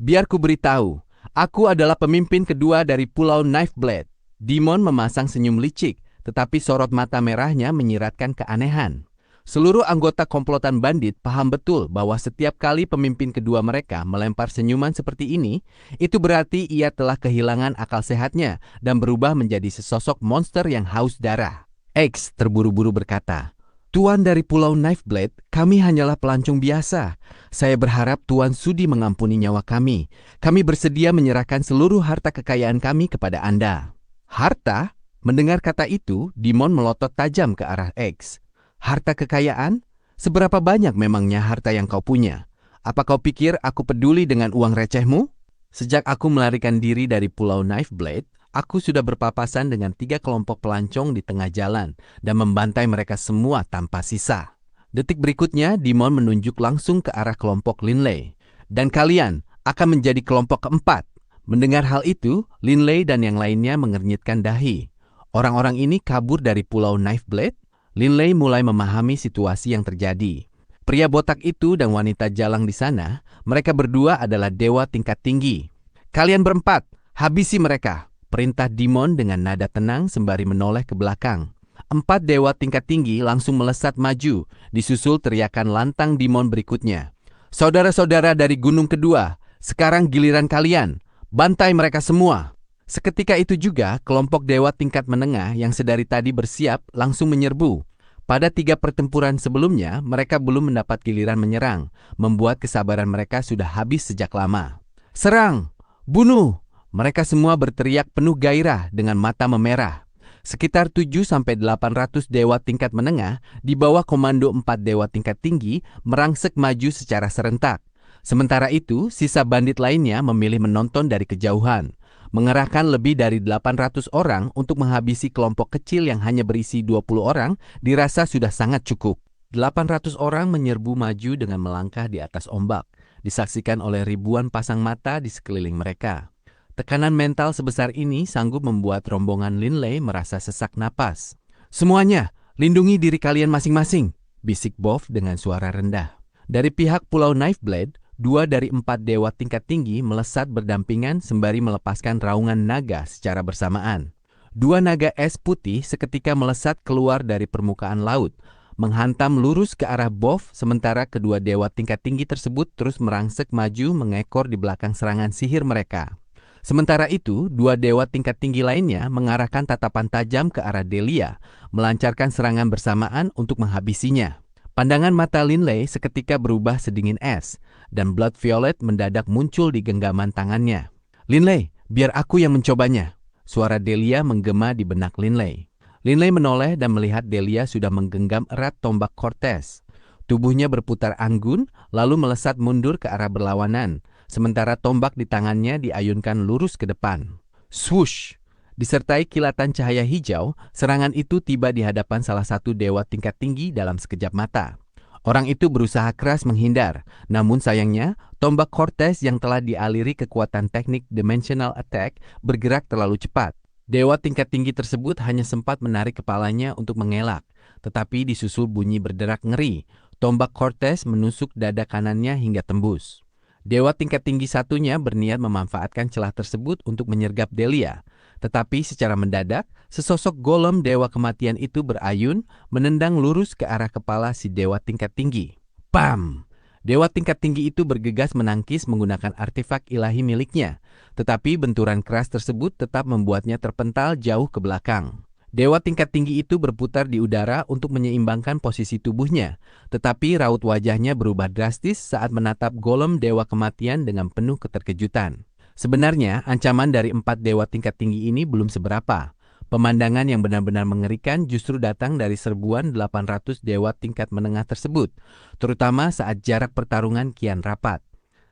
Biar ku beritahu. Aku adalah pemimpin kedua dari Pulau Knifeblade. Demon memasang senyum licik, tetapi sorot mata merahnya menyiratkan keanehan. Seluruh anggota komplotan bandit paham betul bahwa setiap kali pemimpin kedua mereka melempar senyuman seperti ini, itu berarti ia telah kehilangan akal sehatnya dan berubah menjadi sesosok monster yang haus darah. X terburu-buru berkata, "Tuan dari Pulau Knifeblade, kami hanyalah pelancong biasa. Saya berharap Tuan sudi mengampuni nyawa kami. Kami bersedia menyerahkan seluruh harta kekayaan kami kepada Anda." Harta? Mendengar kata itu, Demon melotot tajam ke arah X. Harta kekayaan? Seberapa banyak memangnya harta yang kau punya? Apa kau pikir aku peduli dengan uang recehmu? Sejak aku melarikan diri dari Pulau Knifeblade, aku sudah berpapasan dengan 3 kelompok pelancong di tengah jalan dan membantai mereka semua tanpa sisa. Detik berikutnya, Demon menunjuk langsung ke arah kelompok Linley. Dan kalian akan menjadi kelompok keempat. Mendengar hal itu, Linley dan yang lainnya mengernyitkan dahi. Orang-orang ini kabur dari Pulau Knifeblade? Linley mulai memahami situasi yang terjadi. Pria botak itu dan wanita jalang di sana, mereka berdua adalah dewa tingkat tinggi. Kalian berempat, habisi mereka, perintah Demon dengan nada tenang sembari menoleh ke belakang. 4 dewa tingkat tinggi langsung melesat maju, disusul teriakan lantang Demon berikutnya. Saudara-saudara dari gunung kedua, sekarang giliran kalian, bantai mereka semua. Seketika itu juga, kelompok dewa tingkat menengah yang sedari tadi bersiap langsung menyerbu. Pada 3 pertempuran sebelumnya, mereka belum mendapat giliran menyerang, membuat kesabaran mereka sudah habis sejak lama. Serang! Bunuh! Mereka semua berteriak penuh gairah dengan mata memerah. Sekitar 700-800 dewa tingkat menengah di bawah komando 4 dewa tingkat tinggi merangsek maju secara serentak. Sementara itu, sisa bandit lainnya memilih menonton dari kejauhan. Mengerahkan lebih dari 800 orang untuk menghabisi kelompok kecil yang hanya berisi 20 orang dirasa sudah sangat cukup. 800 orang menyerbu maju dengan melangkah di atas ombak, disaksikan oleh ribuan pasang mata di sekeliling mereka. Tekanan mental sebesar ini sanggup membuat rombongan Linley merasa sesak napas. "Semuanya, lindungi diri kalian masing-masing," bisik Boff dengan suara rendah. Dari pihak Pulau Knifeblade, 2 dari 4 dewa tingkat tinggi melesat berdampingan sembari melepaskan raungan naga secara bersamaan. 2 naga es putih seketika melesat keluar dari permukaan laut, menghantam lurus ke arah Boff, sementara kedua dewa tingkat tinggi tersebut terus merangsek maju mengekor di belakang serangan sihir mereka. Sementara itu, 2 dewa tingkat tinggi lainnya mengarahkan tatapan tajam ke arah Delia, melancarkan serangan bersamaan untuk menghabisinya. Pandangan mata Linley seketika berubah sedingin es, dan Blood Violet mendadak muncul di genggaman tangannya. "Linley, biar aku yang mencobanya." Suara Delia menggema di benak Linley. Linley menoleh dan melihat Delia sudah menggenggam erat tombak Cortez. Tubuhnya berputar anggun, lalu melesat mundur ke arah berlawanan, sementara tombak di tangannya diayunkan lurus ke depan. Swoosh! Disertai kilatan cahaya hijau, serangan itu tiba di hadapan salah satu dewa tingkat tinggi dalam sekejap mata. Orang itu berusaha keras menghindar, namun sayangnya, tombak Cortez yang telah dialiri kekuatan teknik Dimensional Attack bergerak terlalu cepat. Dewa tingkat tinggi tersebut hanya sempat menarik kepalanya untuk mengelak, tetapi disusul bunyi berderak ngeri. Tombak Cortez menusuk dada kanannya hingga tembus. Dewa tingkat tinggi satunya berniat memanfaatkan celah tersebut untuk menyergap Delia. Tetapi secara mendadak, sesosok golem dewa kematian itu berayun, menendang lurus ke arah kepala si dewa tingkat tinggi. Pam! Dewa tingkat tinggi itu bergegas menangkis menggunakan artefak ilahi miliknya, tetapi benturan keras tersebut tetap membuatnya terpental jauh ke belakang. Dewa tingkat tinggi itu berputar di udara untuk menyeimbangkan posisi tubuhnya, tetapi raut wajahnya berubah drastis saat menatap golem dewa kematian dengan penuh keterkejutan. Sebenarnya, ancaman dari 4 dewa tingkat tinggi ini belum seberapa. Pemandangan yang benar-benar mengerikan justru datang dari serbuan 800 dewa tingkat menengah tersebut, terutama saat jarak pertarungan kian rapat.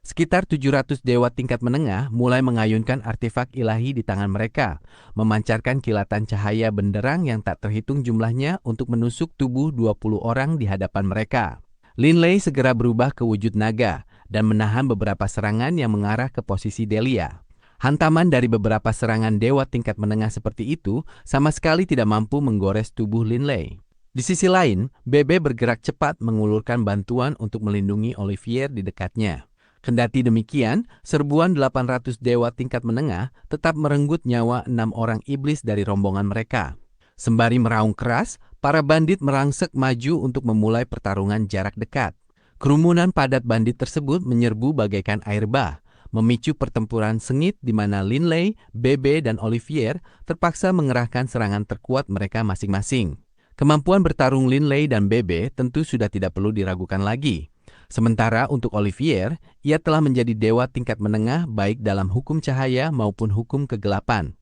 Sekitar 700 dewa tingkat menengah mulai mengayunkan artefak ilahi di tangan mereka, memancarkan kilatan cahaya benderang yang tak terhitung jumlahnya untuk menusuk tubuh 20 orang di hadapan mereka. Lin Lei segera berubah ke wujud naga dan menahan beberapa serangan yang mengarah ke posisi Delia. Hantaman dari beberapa serangan dewa tingkat menengah seperti itu sama sekali tidak mampu menggores tubuh Lin Lei. Di sisi lain, Bebe bergerak cepat mengulurkan bantuan untuk melindungi Olivier di dekatnya. Kendati demikian, serbuan 800 dewa tingkat menengah tetap merenggut nyawa 6 orang iblis dari rombongan mereka. Sembari meraung keras, para bandit merangsek maju untuk memulai pertarungan jarak dekat. Kerumunan padat bandit tersebut menyerbu bagaikan air bah, memicu pertempuran sengit di mana Lin Lei, Bebe, dan Olivier terpaksa mengerahkan serangan terkuat mereka masing-masing. Kemampuan bertarung Lin Lei dan Bebe tentu sudah tidak perlu diragukan lagi. Sementara untuk Olivier, ia telah menjadi dewa tingkat menengah baik dalam hukum cahaya maupun hukum kegelapan.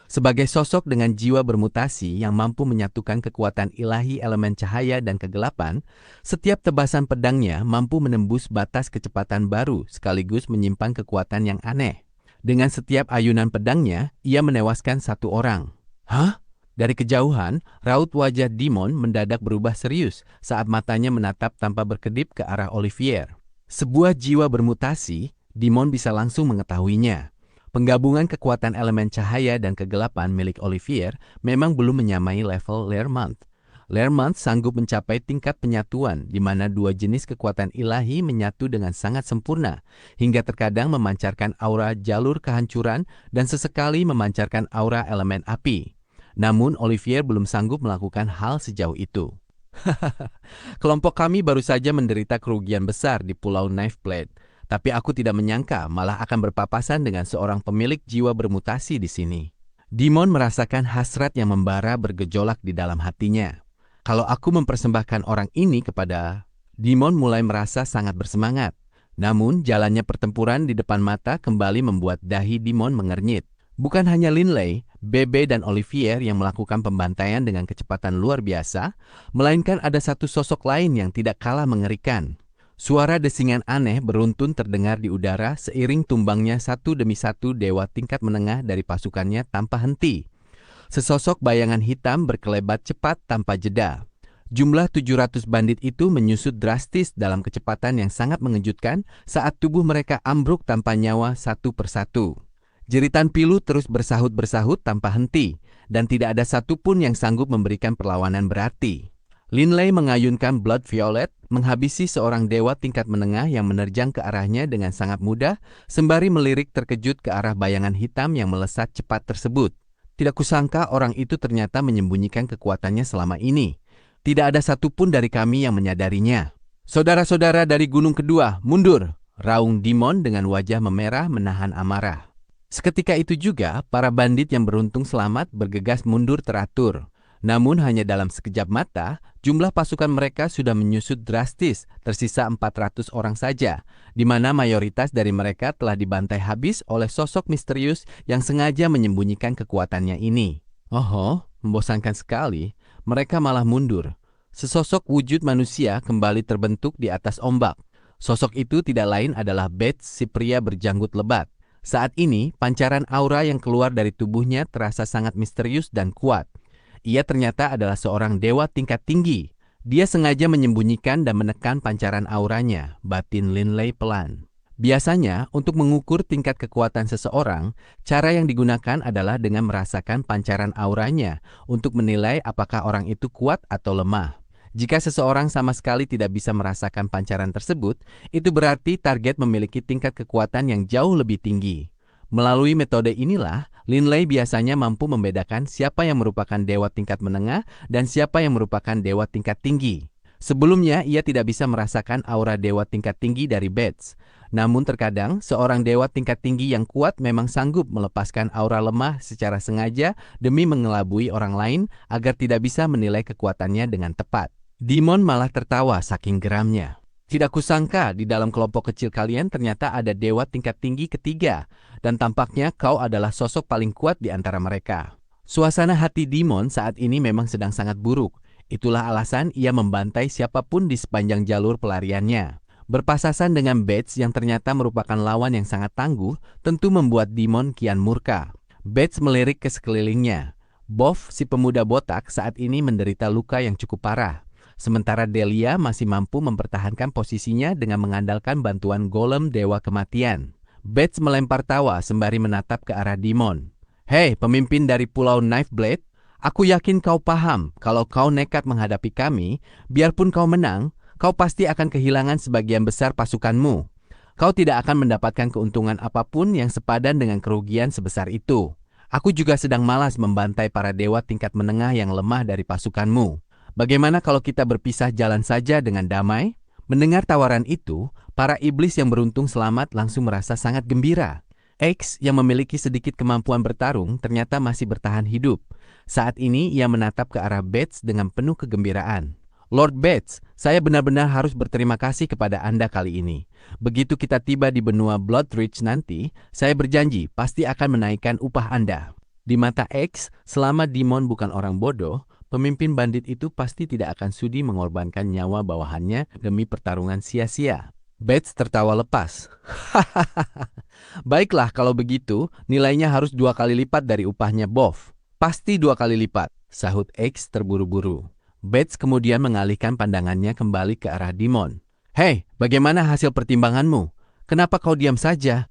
Sebagai sosok dengan jiwa bermutasi yang mampu menyatukan kekuatan ilahi elemen cahaya dan kegelapan, setiap tebasan pedangnya mampu menembus batas kecepatan baru sekaligus menyimpan kekuatan yang aneh. Dengan setiap ayunan pedangnya, ia menewaskan 1 orang. Hah? Dari kejauhan, raut wajah Dimon mendadak berubah serius saat matanya menatap tanpa berkedip ke arah Olivier. Sebuah jiwa bermutasi, Dimon bisa langsung mengetahuinya. Penggabungan kekuatan elemen cahaya dan kegelapan milik Olivier memang belum menyamai level Lermont. Lermont sanggup mencapai tingkat penyatuan di mana 2 jenis kekuatan ilahi menyatu dengan sangat sempurna, hingga terkadang memancarkan aura jalur kehancuran dan sesekali memancarkan aura elemen api. Namun Olivier belum sanggup melakukan hal sejauh itu. Kelompok kami baru saja menderita kerugian besar di Pulau Knife Blade, tapi aku tidak menyangka malah akan berpapasan dengan seorang pemilik jiwa bermutasi di sini. Dimon merasakan hasrat yang membara bergejolak di dalam hatinya. Kalau aku mempersembahkan orang ini kepada... Dimon mulai merasa sangat bersemangat. Namun jalannya pertempuran di depan mata kembali membuat dahi Dimon mengernyit. Bukan hanya Lin Lei, Bebe, dan Olivier yang melakukan pembantaian dengan kecepatan luar biasa, melainkan ada satu sosok lain yang tidak kalah mengerikan. Suara desingan aneh beruntun terdengar di udara seiring tumbangnya satu demi satu dewa tingkat menengah dari pasukannya tanpa henti. Sesosok bayangan hitam berkelebat cepat tanpa jeda. Jumlah 700 bandit itu menyusut drastis dalam kecepatan yang sangat mengejutkan saat tubuh mereka ambruk tanpa nyawa satu persatu. Jeritan pilu terus bersahut-bersahut tanpa henti, dan tidak ada satupun yang sanggup memberikan perlawanan berarti. Lin Lei mengayunkan Blood Violet, menghabisi seorang dewa tingkat menengah yang menerjang ke arahnya dengan sangat mudah, sembari melirik terkejut ke arah bayangan hitam yang melesat cepat tersebut. Tidak kusangka orang itu ternyata menyembunyikan kekuatannya selama ini. Tidak ada satupun dari kami yang menyadarinya. Saudara-saudara dari Gunung Kedua, mundur! Raung Dimon dengan wajah memerah menahan amarah. Seketika itu juga, para bandit yang beruntung selamat bergegas mundur teratur. Namun hanya dalam sekejap mata, jumlah pasukan mereka sudah menyusut drastis, tersisa 400 orang saja, di mana mayoritas dari mereka telah dibantai habis oleh sosok misterius yang sengaja menyembunyikan kekuatannya ini. Oh, membosankan sekali, mereka malah mundur. Sesosok wujud manusia kembali terbentuk di atas ombak. Sosok itu tidak lain adalah Bates, si pria berjanggut lebat. Saat ini, pancaran aura yang keluar dari tubuhnya terasa sangat misterius dan kuat. Ia ternyata adalah seorang dewa tingkat tinggi. Dia sengaja menyembunyikan dan menekan pancaran auranya, batin Lin Lei pelan. Biasanya, untuk mengukur tingkat kekuatan seseorang, cara yang digunakan adalah dengan merasakan pancaran auranya untuk menilai apakah orang itu kuat atau lemah. Jika seseorang sama sekali tidak bisa merasakan pancaran tersebut, itu berarti target memiliki tingkat kekuatan yang jauh lebih tinggi. Melalui metode inilah, Linley biasanya mampu membedakan siapa yang merupakan dewa tingkat menengah dan siapa yang merupakan dewa tingkat tinggi. Sebelumnya, ia tidak bisa merasakan aura dewa tingkat tinggi dari Bates. Namun terkadang, seorang dewa tingkat tinggi yang kuat memang sanggup melepaskan aura lemah secara sengaja demi mengelabui orang lain agar tidak bisa menilai kekuatannya dengan tepat. Demon malah tertawa saking geramnya. Tidak kusangka di dalam kelompok kecil kalian ternyata ada dewa tingkat tinggi ketiga, dan tampaknya kau adalah sosok paling kuat di antara mereka. Suasana hati Demon saat ini memang sedang sangat buruk. Itulah alasan ia membantai siapapun di sepanjang jalur pelariannya. Berpasasan dengan Bates yang ternyata merupakan lawan yang sangat tangguh, tentu membuat Demon kian murka. Bates melirik ke sekelilingnya. Boff, si pemuda botak, saat ini menderita luka yang cukup parah. Sementara Delia masih mampu mempertahankan posisinya dengan mengandalkan bantuan golem dewa kematian. Bates melempar tawa sembari menatap ke arah Demon. Hei, pemimpin dari Pulau Knifeblade, aku yakin kau paham kalau kau nekat menghadapi kami, biarpun kau menang, kau pasti akan kehilangan sebagian besar pasukanmu. Kau tidak akan mendapatkan keuntungan apapun yang sepadan dengan kerugian sebesar itu. Aku juga sedang malas membantai para dewa tingkat menengah yang lemah dari pasukanmu. Bagaimana kalau kita berpisah jalan saja dengan damai? Mendengar tawaran itu, para iblis yang beruntung selamat langsung merasa sangat gembira. X yang memiliki sedikit kemampuan bertarung ternyata masih bertahan hidup. Saat ini ia menatap ke arah Bates dengan penuh kegembiraan. Lord Bates, saya benar-benar harus berterima kasih kepada Anda kali ini. Begitu kita tiba di benua Bloodridge nanti, saya berjanji pasti akan menaikkan upah Anda. Di mata X, selama Demon bukan orang bodoh, pemimpin bandit itu pasti tidak akan sudi mengorbankan nyawa bawahannya demi pertarungan sia-sia. Bates tertawa lepas. Baiklah kalau begitu, nilainya harus 2 kali lipat dari upahnya Boff. Pasti 2 kali lipat, sahut X terburu-buru. Bates kemudian mengalihkan pandangannya kembali ke arah Demon. Hei, bagaimana hasil pertimbanganmu? Kenapa kau diam saja?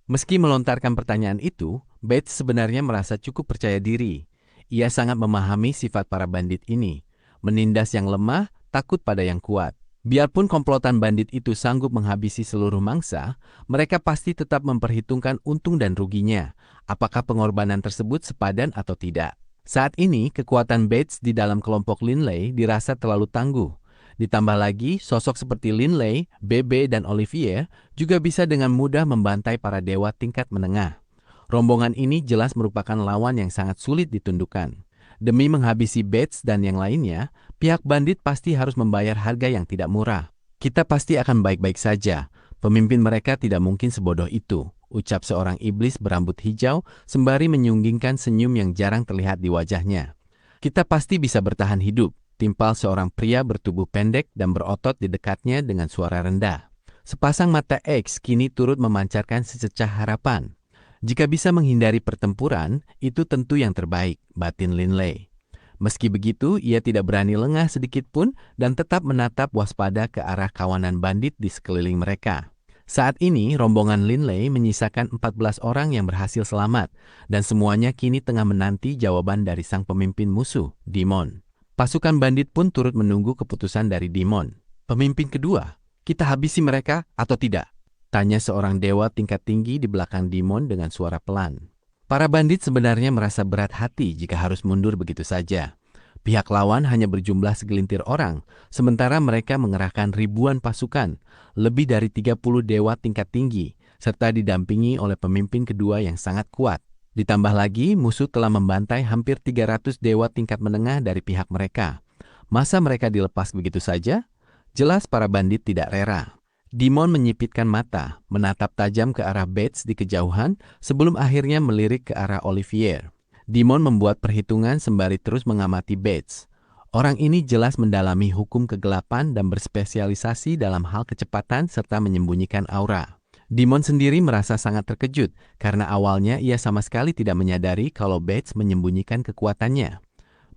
Meski melontarkan pertanyaan itu, Bates sebenarnya merasa cukup percaya diri. Ia sangat memahami sifat para bandit ini. Menindas yang lemah, takut pada yang kuat. Biarpun komplotan bandit itu sanggup menghabisi seluruh mangsa, mereka pasti tetap memperhitungkan untung dan ruginya. Apakah pengorbanan tersebut sepadan atau tidak? Saat ini, kekuatan Bates di dalam kelompok Linley dirasa terlalu tangguh. Ditambah lagi, sosok seperti Linley, Bebe, dan Olivier juga bisa dengan mudah membantai para dewa tingkat menengah. Rombongan ini jelas merupakan lawan yang sangat sulit ditundukkan. Demi menghabisi Bates dan yang lainnya, pihak bandit pasti harus membayar harga yang tidak murah. Kita pasti akan baik-baik saja. Pemimpin mereka tidak mungkin sebodoh itu, ucap seorang iblis berambut hijau sembari menyunggingkan senyum yang jarang terlihat di wajahnya. Kita pasti bisa bertahan hidup, timpal seorang pria bertubuh pendek dan berotot di dekatnya dengan suara rendah. Sepasang mata X kini turut memancarkan sececah harapan. Jika bisa menghindari pertempuran, itu tentu yang terbaik, batin Linley. Meski begitu, ia tidak berani lengah sedikit pun dan tetap menatap waspada ke arah kawanan bandit di sekeliling mereka. Saat ini, rombongan Linley menyisakan 14 orang yang berhasil selamat, dan semuanya kini tengah menanti jawaban dari sang pemimpin musuh, Demon. Pasukan bandit pun turut menunggu keputusan dari Demon. Pemimpin kedua, kita habisi mereka atau tidak? Tanya seorang dewa tingkat tinggi di belakang Demon dengan suara pelan. Para bandit sebenarnya merasa berat hati jika harus mundur begitu saja. Pihak lawan hanya berjumlah segelintir orang, sementara mereka mengerahkan ribuan pasukan, lebih dari 30 dewa tingkat tinggi, serta didampingi oleh pemimpin kedua yang sangat kuat. Ditambah lagi, musuh telah membantai hampir 300 dewa tingkat menengah dari pihak mereka. Masa mereka dilepas begitu saja? Jelas para bandit tidak rela. Demon menyipitkan mata, menatap tajam ke arah Bates di kejauhan sebelum akhirnya melirik ke arah Olivier. Demon membuat perhitungan sembari terus mengamati Bates. Orang ini jelas mendalami hukum kegelapan dan berspesialisasi dalam hal kecepatan serta menyembunyikan aura. Demon sendiri merasa sangat terkejut karena awalnya ia sama sekali tidak menyadari kalau Bates menyembunyikan kekuatannya.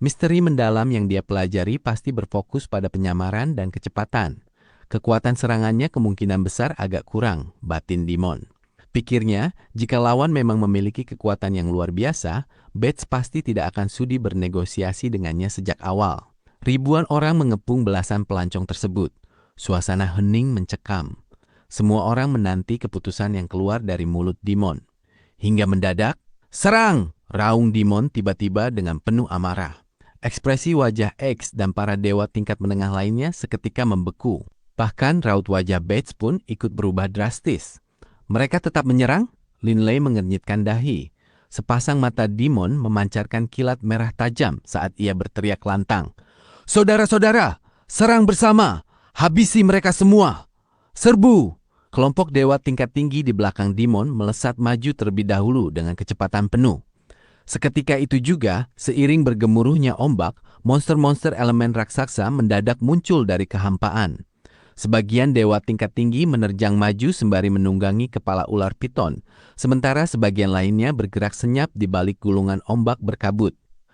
Misteri mendalam yang dia pelajari pasti berfokus pada penyamaran dan kecepatan. Kekuatan serangannya kemungkinan besar agak kurang, batin Demon. Pikirnya, jika lawan memang memiliki kekuatan yang luar biasa, Bates pasti tidak akan sudi bernegosiasi dengannya sejak awal. Ribuan orang mengepung belasan pelancong tersebut. Suasana hening mencekam. Semua orang menanti keputusan yang keluar dari mulut Demon. Hingga mendadak, serang! Raung Demon tiba-tiba dengan penuh amarah. Ekspresi wajah X dan para dewa tingkat menengah lainnya seketika membeku. Bahkan raut wajah Bates pun ikut berubah drastis. Mereka tetap menyerang? Linley mengernyitkan dahi. Sepasang mata Demon memancarkan kilat merah tajam saat ia berteriak lantang. Saudara-saudara, serang bersama! Habisi mereka semua! Serbu! Kelompok dewa tingkat tinggi di belakang Demon melesat maju terlebih dahulu dengan kecepatan penuh. Seketika itu juga, seiring bergemuruhnya ombak, monster-monster elemen raksasa mendadak muncul dari kehampaan. Sebagian dewa tingkat tinggi menerjang maju sembari menunggangi kepala ular piton, sementara sebagian lainnya bergerak senyap di balik gulungan ombak berkabut.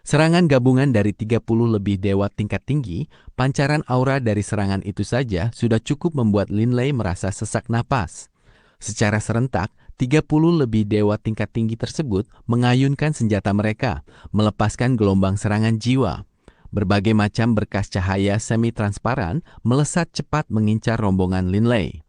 Serangan gabungan dari 30 lebih dewa tingkat tinggi, pancaran aura dari serangan itu saja sudah cukup membuat Linley merasa sesak napas. Secara serentak, 30 lebih dewa tingkat tinggi tersebut mengayunkan senjata mereka, melepaskan gelombang serangan jiwa. Berbagai macam berkas cahaya semi-transparan melesat cepat mengincar rombongan Linley.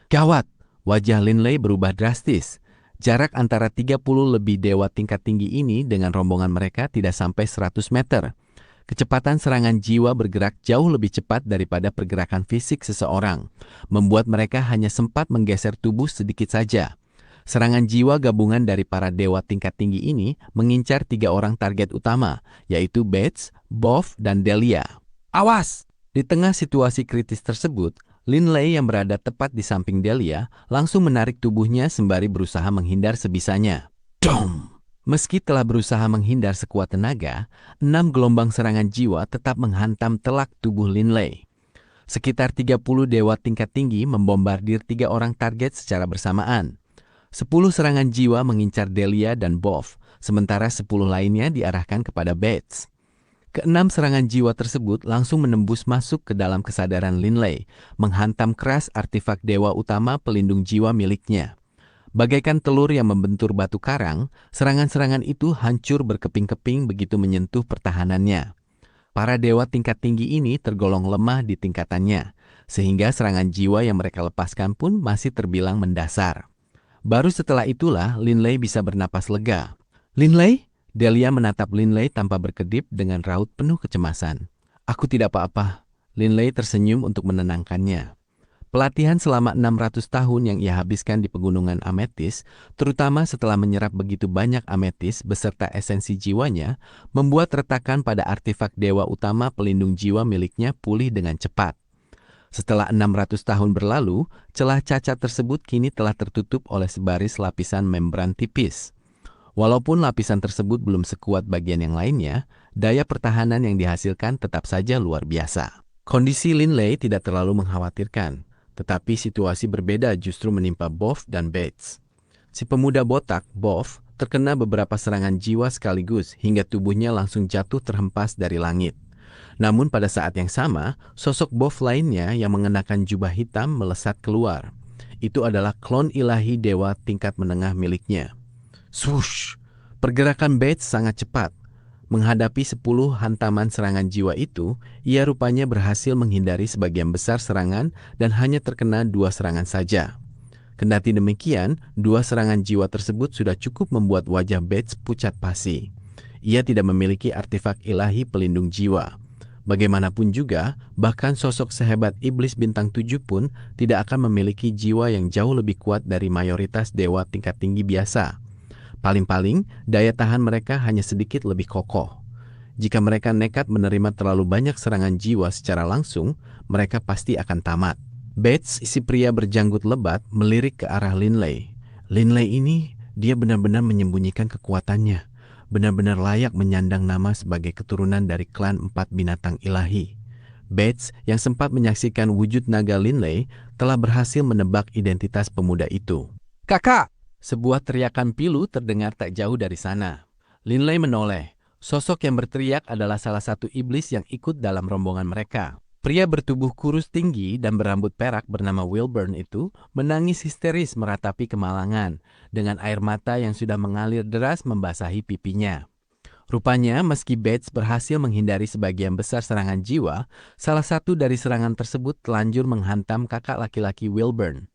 Gawat, wajah Linley berubah drastis. Jarak antara 30 lebih dewa tingkat tinggi ini dengan rombongan mereka tidak sampai 100 meter. Kecepatan serangan jiwa bergerak jauh lebih cepat daripada pergerakan fisik seseorang, membuat mereka hanya sempat menggeser tubuh sedikit saja. Serangan jiwa gabungan dari para dewa tingkat tinggi ini mengincar 3 orang target utama, yaitu Bates, Boff, dan Delia. Awas! Di tengah situasi kritis tersebut, Linley yang berada tepat di samping Delia langsung menarik tubuhnya sembari berusaha menghindar sebisanya. Dom! Meski telah berusaha menghindar sekuat tenaga, 6 gelombang serangan jiwa tetap menghantam telak tubuh Linley. Sekitar 30 dewa tingkat tinggi membombardir 3 orang target secara bersamaan. 10 serangan jiwa mengincar Delia dan Boff, sementara 10 lainnya diarahkan kepada Bates. Keenam serangan jiwa tersebut langsung menembus masuk ke dalam kesadaran Linley, menghantam keras artefak dewa utama pelindung jiwa miliknya. Bagaikan telur yang membentur batu karang, serangan-serangan itu hancur berkeping-keping begitu menyentuh pertahanannya. Para dewa tingkat tinggi ini tergolong lemah di tingkatannya, sehingga serangan jiwa yang mereka lepaskan pun masih terbilang mendasar. Baru setelah itulah Linley bisa bernapas lega. Linley? Delia menatap Linley tanpa berkedip dengan raut penuh kecemasan. Aku tidak apa-apa. Linley tersenyum untuk menenangkannya. Pelatihan selama 600 tahun yang ia habiskan di pegunungan ametis, terutama setelah menyerap begitu banyak ametis beserta esensi jiwanya, membuat retakan pada artefak dewa utama pelindung jiwa miliknya pulih dengan cepat. Setelah 600 tahun berlalu, celah cacat tersebut kini telah tertutup oleh sebaris lapisan membran tipis. Walaupun lapisan tersebut belum sekuat bagian yang lainnya, daya pertahanan yang dihasilkan tetap saja luar biasa. Kondisi Linley tidak terlalu mengkhawatirkan, tetapi situasi berbeda justru menimpa Boff dan Bates. Si pemuda botak, Boff, terkena beberapa serangan jiwa sekaligus hingga tubuhnya langsung jatuh terhempas dari langit. Namun pada saat yang sama, sosok Boff lainnya yang mengenakan jubah hitam melesat keluar. Itu adalah klon ilahi dewa tingkat menengah miliknya. Swoosh! Pergerakan Bates sangat cepat. Menghadapi 10 hantaman serangan jiwa itu, ia rupanya berhasil menghindari sebagian besar serangan dan hanya terkena 2 serangan saja. Kendati demikian, 2 serangan jiwa tersebut sudah cukup membuat wajah Bates pucat pasi. Ia tidak memiliki artefak ilahi pelindung jiwa. Bagaimanapun juga, bahkan sosok sehebat iblis bintang 7 pun tidak akan memiliki jiwa yang jauh lebih kuat dari mayoritas dewa tingkat tinggi biasa. Paling-paling, daya tahan mereka hanya sedikit lebih kokoh. Jika mereka nekat menerima terlalu banyak serangan jiwa secara langsung, mereka pasti akan tamat. Bates, si pria berjanggut lebat, melirik ke arah Linley. Linley ini, dia benar-benar menyembunyikan kekuatannya. Benar-benar layak menyandang nama sebagai keturunan dari klan 4 binatang ilahi. Bates, yang sempat menyaksikan wujud naga Linley, telah berhasil menebak identitas pemuda itu. Kakak! Sebuah teriakan pilu terdengar tak jauh dari sana. Linley menoleh. Sosok yang berteriak adalah salah satu iblis yang ikut dalam rombongan mereka. Pria bertubuh kurus tinggi dan berambut perak bernama Wilburn itu menangis histeris meratapi kemalangan, dengan air mata yang sudah mengalir deras membasahi pipinya. Rupanya, meski Bates berhasil menghindari sebagian besar serangan jiwa, salah satu dari serangan tersebut telanjur menghantam kakak laki-laki Wilburn.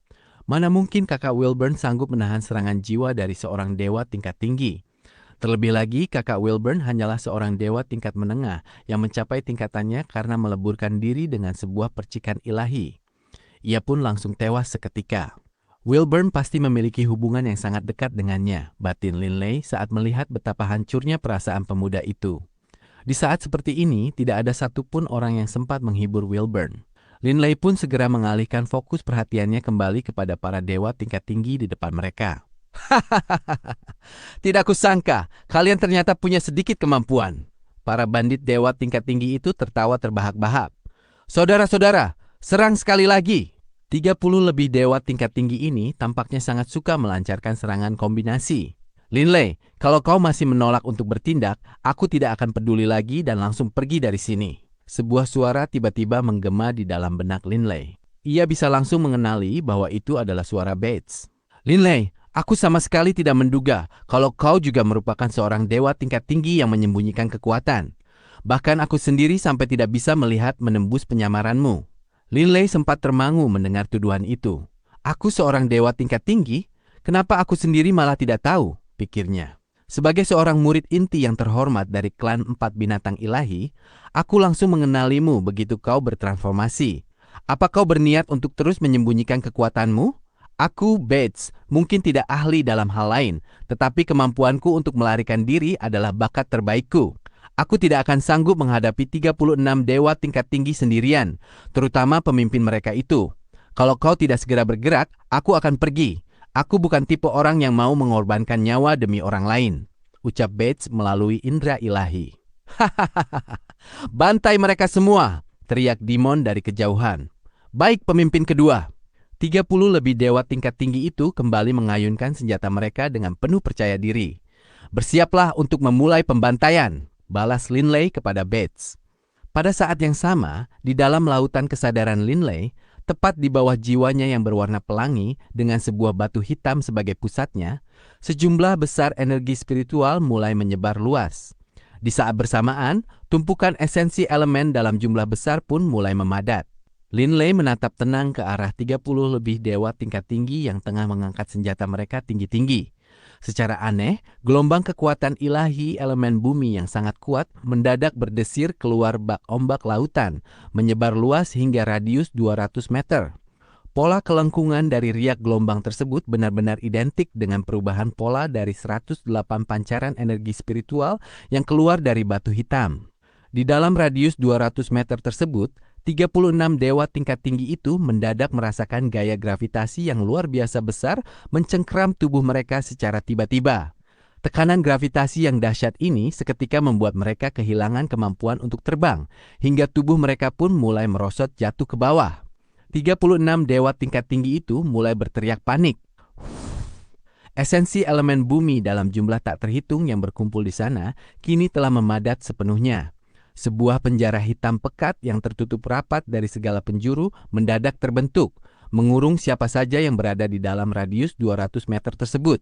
Mana mungkin kakak Wilburn sanggup menahan serangan jiwa dari seorang dewa tingkat tinggi. Terlebih lagi, kakak Wilburn hanyalah seorang dewa tingkat menengah yang mencapai tingkatannya karena meleburkan diri dengan sebuah percikan ilahi. Ia pun langsung tewas seketika. Wilburn pasti memiliki hubungan yang sangat dekat dengannya, batin Linley saat melihat betapa hancurnya perasaan pemuda itu. Di saat seperti ini, tidak ada satupun orang yang sempat menghibur Wilburn. Linley pun segera mengalihkan fokus perhatiannya kembali kepada para dewa tingkat tinggi di depan mereka. Hahaha, tidak kusangka kalian ternyata punya sedikit kemampuan. Para bandit dewa tingkat tinggi itu tertawa terbahak-bahak. Saudara-saudara, serang sekali lagi. 30 lebih dewa tingkat tinggi ini tampaknya sangat suka melancarkan serangan kombinasi. Linley, kalau kau masih menolak untuk bertindak, aku tidak akan peduli lagi dan langsung pergi dari sini. Sebuah suara tiba-tiba menggema di dalam benak Linley. Ia bisa langsung mengenali bahwa itu adalah suara Bates. Linley, aku sama sekali tidak menduga kalau kau juga merupakan seorang dewa tingkat tinggi yang menyembunyikan kekuatan. Bahkan aku sendiri sampai tidak bisa melihat menembus penyamaranmu. Linley sempat termangu mendengar tuduhan itu. Aku seorang dewa tingkat tinggi? Kenapa aku sendiri malah tidak tahu? Pikirnya. Sebagai seorang murid inti yang terhormat dari klan 4 binatang ilahi, aku langsung mengenalimu begitu kau bertransformasi. Apa kau berniat untuk terus menyembunyikan kekuatanmu? Aku, Bates, mungkin tidak ahli dalam hal lain, tetapi kemampuanku untuk melarikan diri adalah bakat terbaikku. Aku tidak akan sanggup menghadapi 36 dewa tingkat tinggi sendirian, terutama pemimpin mereka itu. Kalau kau tidak segera bergerak, aku akan pergi. Aku bukan tipe orang yang mau mengorbankan nyawa demi orang lain, ucap Bates melalui indera ilahi. Hahaha, bantai mereka semua, teriak Demon dari kejauhan. Baik pemimpin kedua. 30 lebih dewa tingkat tinggi itu kembali mengayunkan senjata mereka dengan penuh percaya diri. Bersiaplah untuk memulai pembantaian, balas Linley kepada Bates. Pada saat yang sama, di dalam lautan kesadaran Linley, tepat di bawah jiwanya yang berwarna pelangi dengan sebuah batu hitam sebagai pusatnya, sejumlah besar energi spiritual mulai menyebar luas. Di saat bersamaan, tumpukan esensi elemen dalam jumlah besar pun mulai memadat. Linley menatap tenang ke arah 30 lebih dewa tingkat tinggi yang tengah mengangkat senjata mereka tinggi-tinggi. Secara aneh, gelombang kekuatan ilahi elemen bumi yang sangat kuat mendadak berdesir keluar bak ombak lautan, menyebar luas hingga radius 200 meter. Pola kelengkungan dari riak gelombang tersebut benar-benar identik dengan perubahan pola dari 108 pancaran energi spiritual yang keluar dari batu hitam. Di dalam radius 200 meter tersebut, 36 dewa tingkat tinggi itu mendadak merasakan gaya gravitasi yang luar biasa besar mencengkram tubuh mereka secara tiba-tiba. Tekanan gravitasi yang dahsyat ini seketika membuat mereka kehilangan kemampuan untuk terbang, hingga tubuh mereka pun mulai merosot jatuh ke bawah. 36 dewa tingkat tinggi itu mulai berteriak panik. Esensi elemen bumi dalam jumlah tak terhitung yang berkumpul di sana kini telah memadat sepenuhnya. Sebuah penjara hitam pekat yang tertutup rapat dari segala penjuru mendadak terbentuk, mengurung siapa saja yang berada di dalam radius 200 meter tersebut.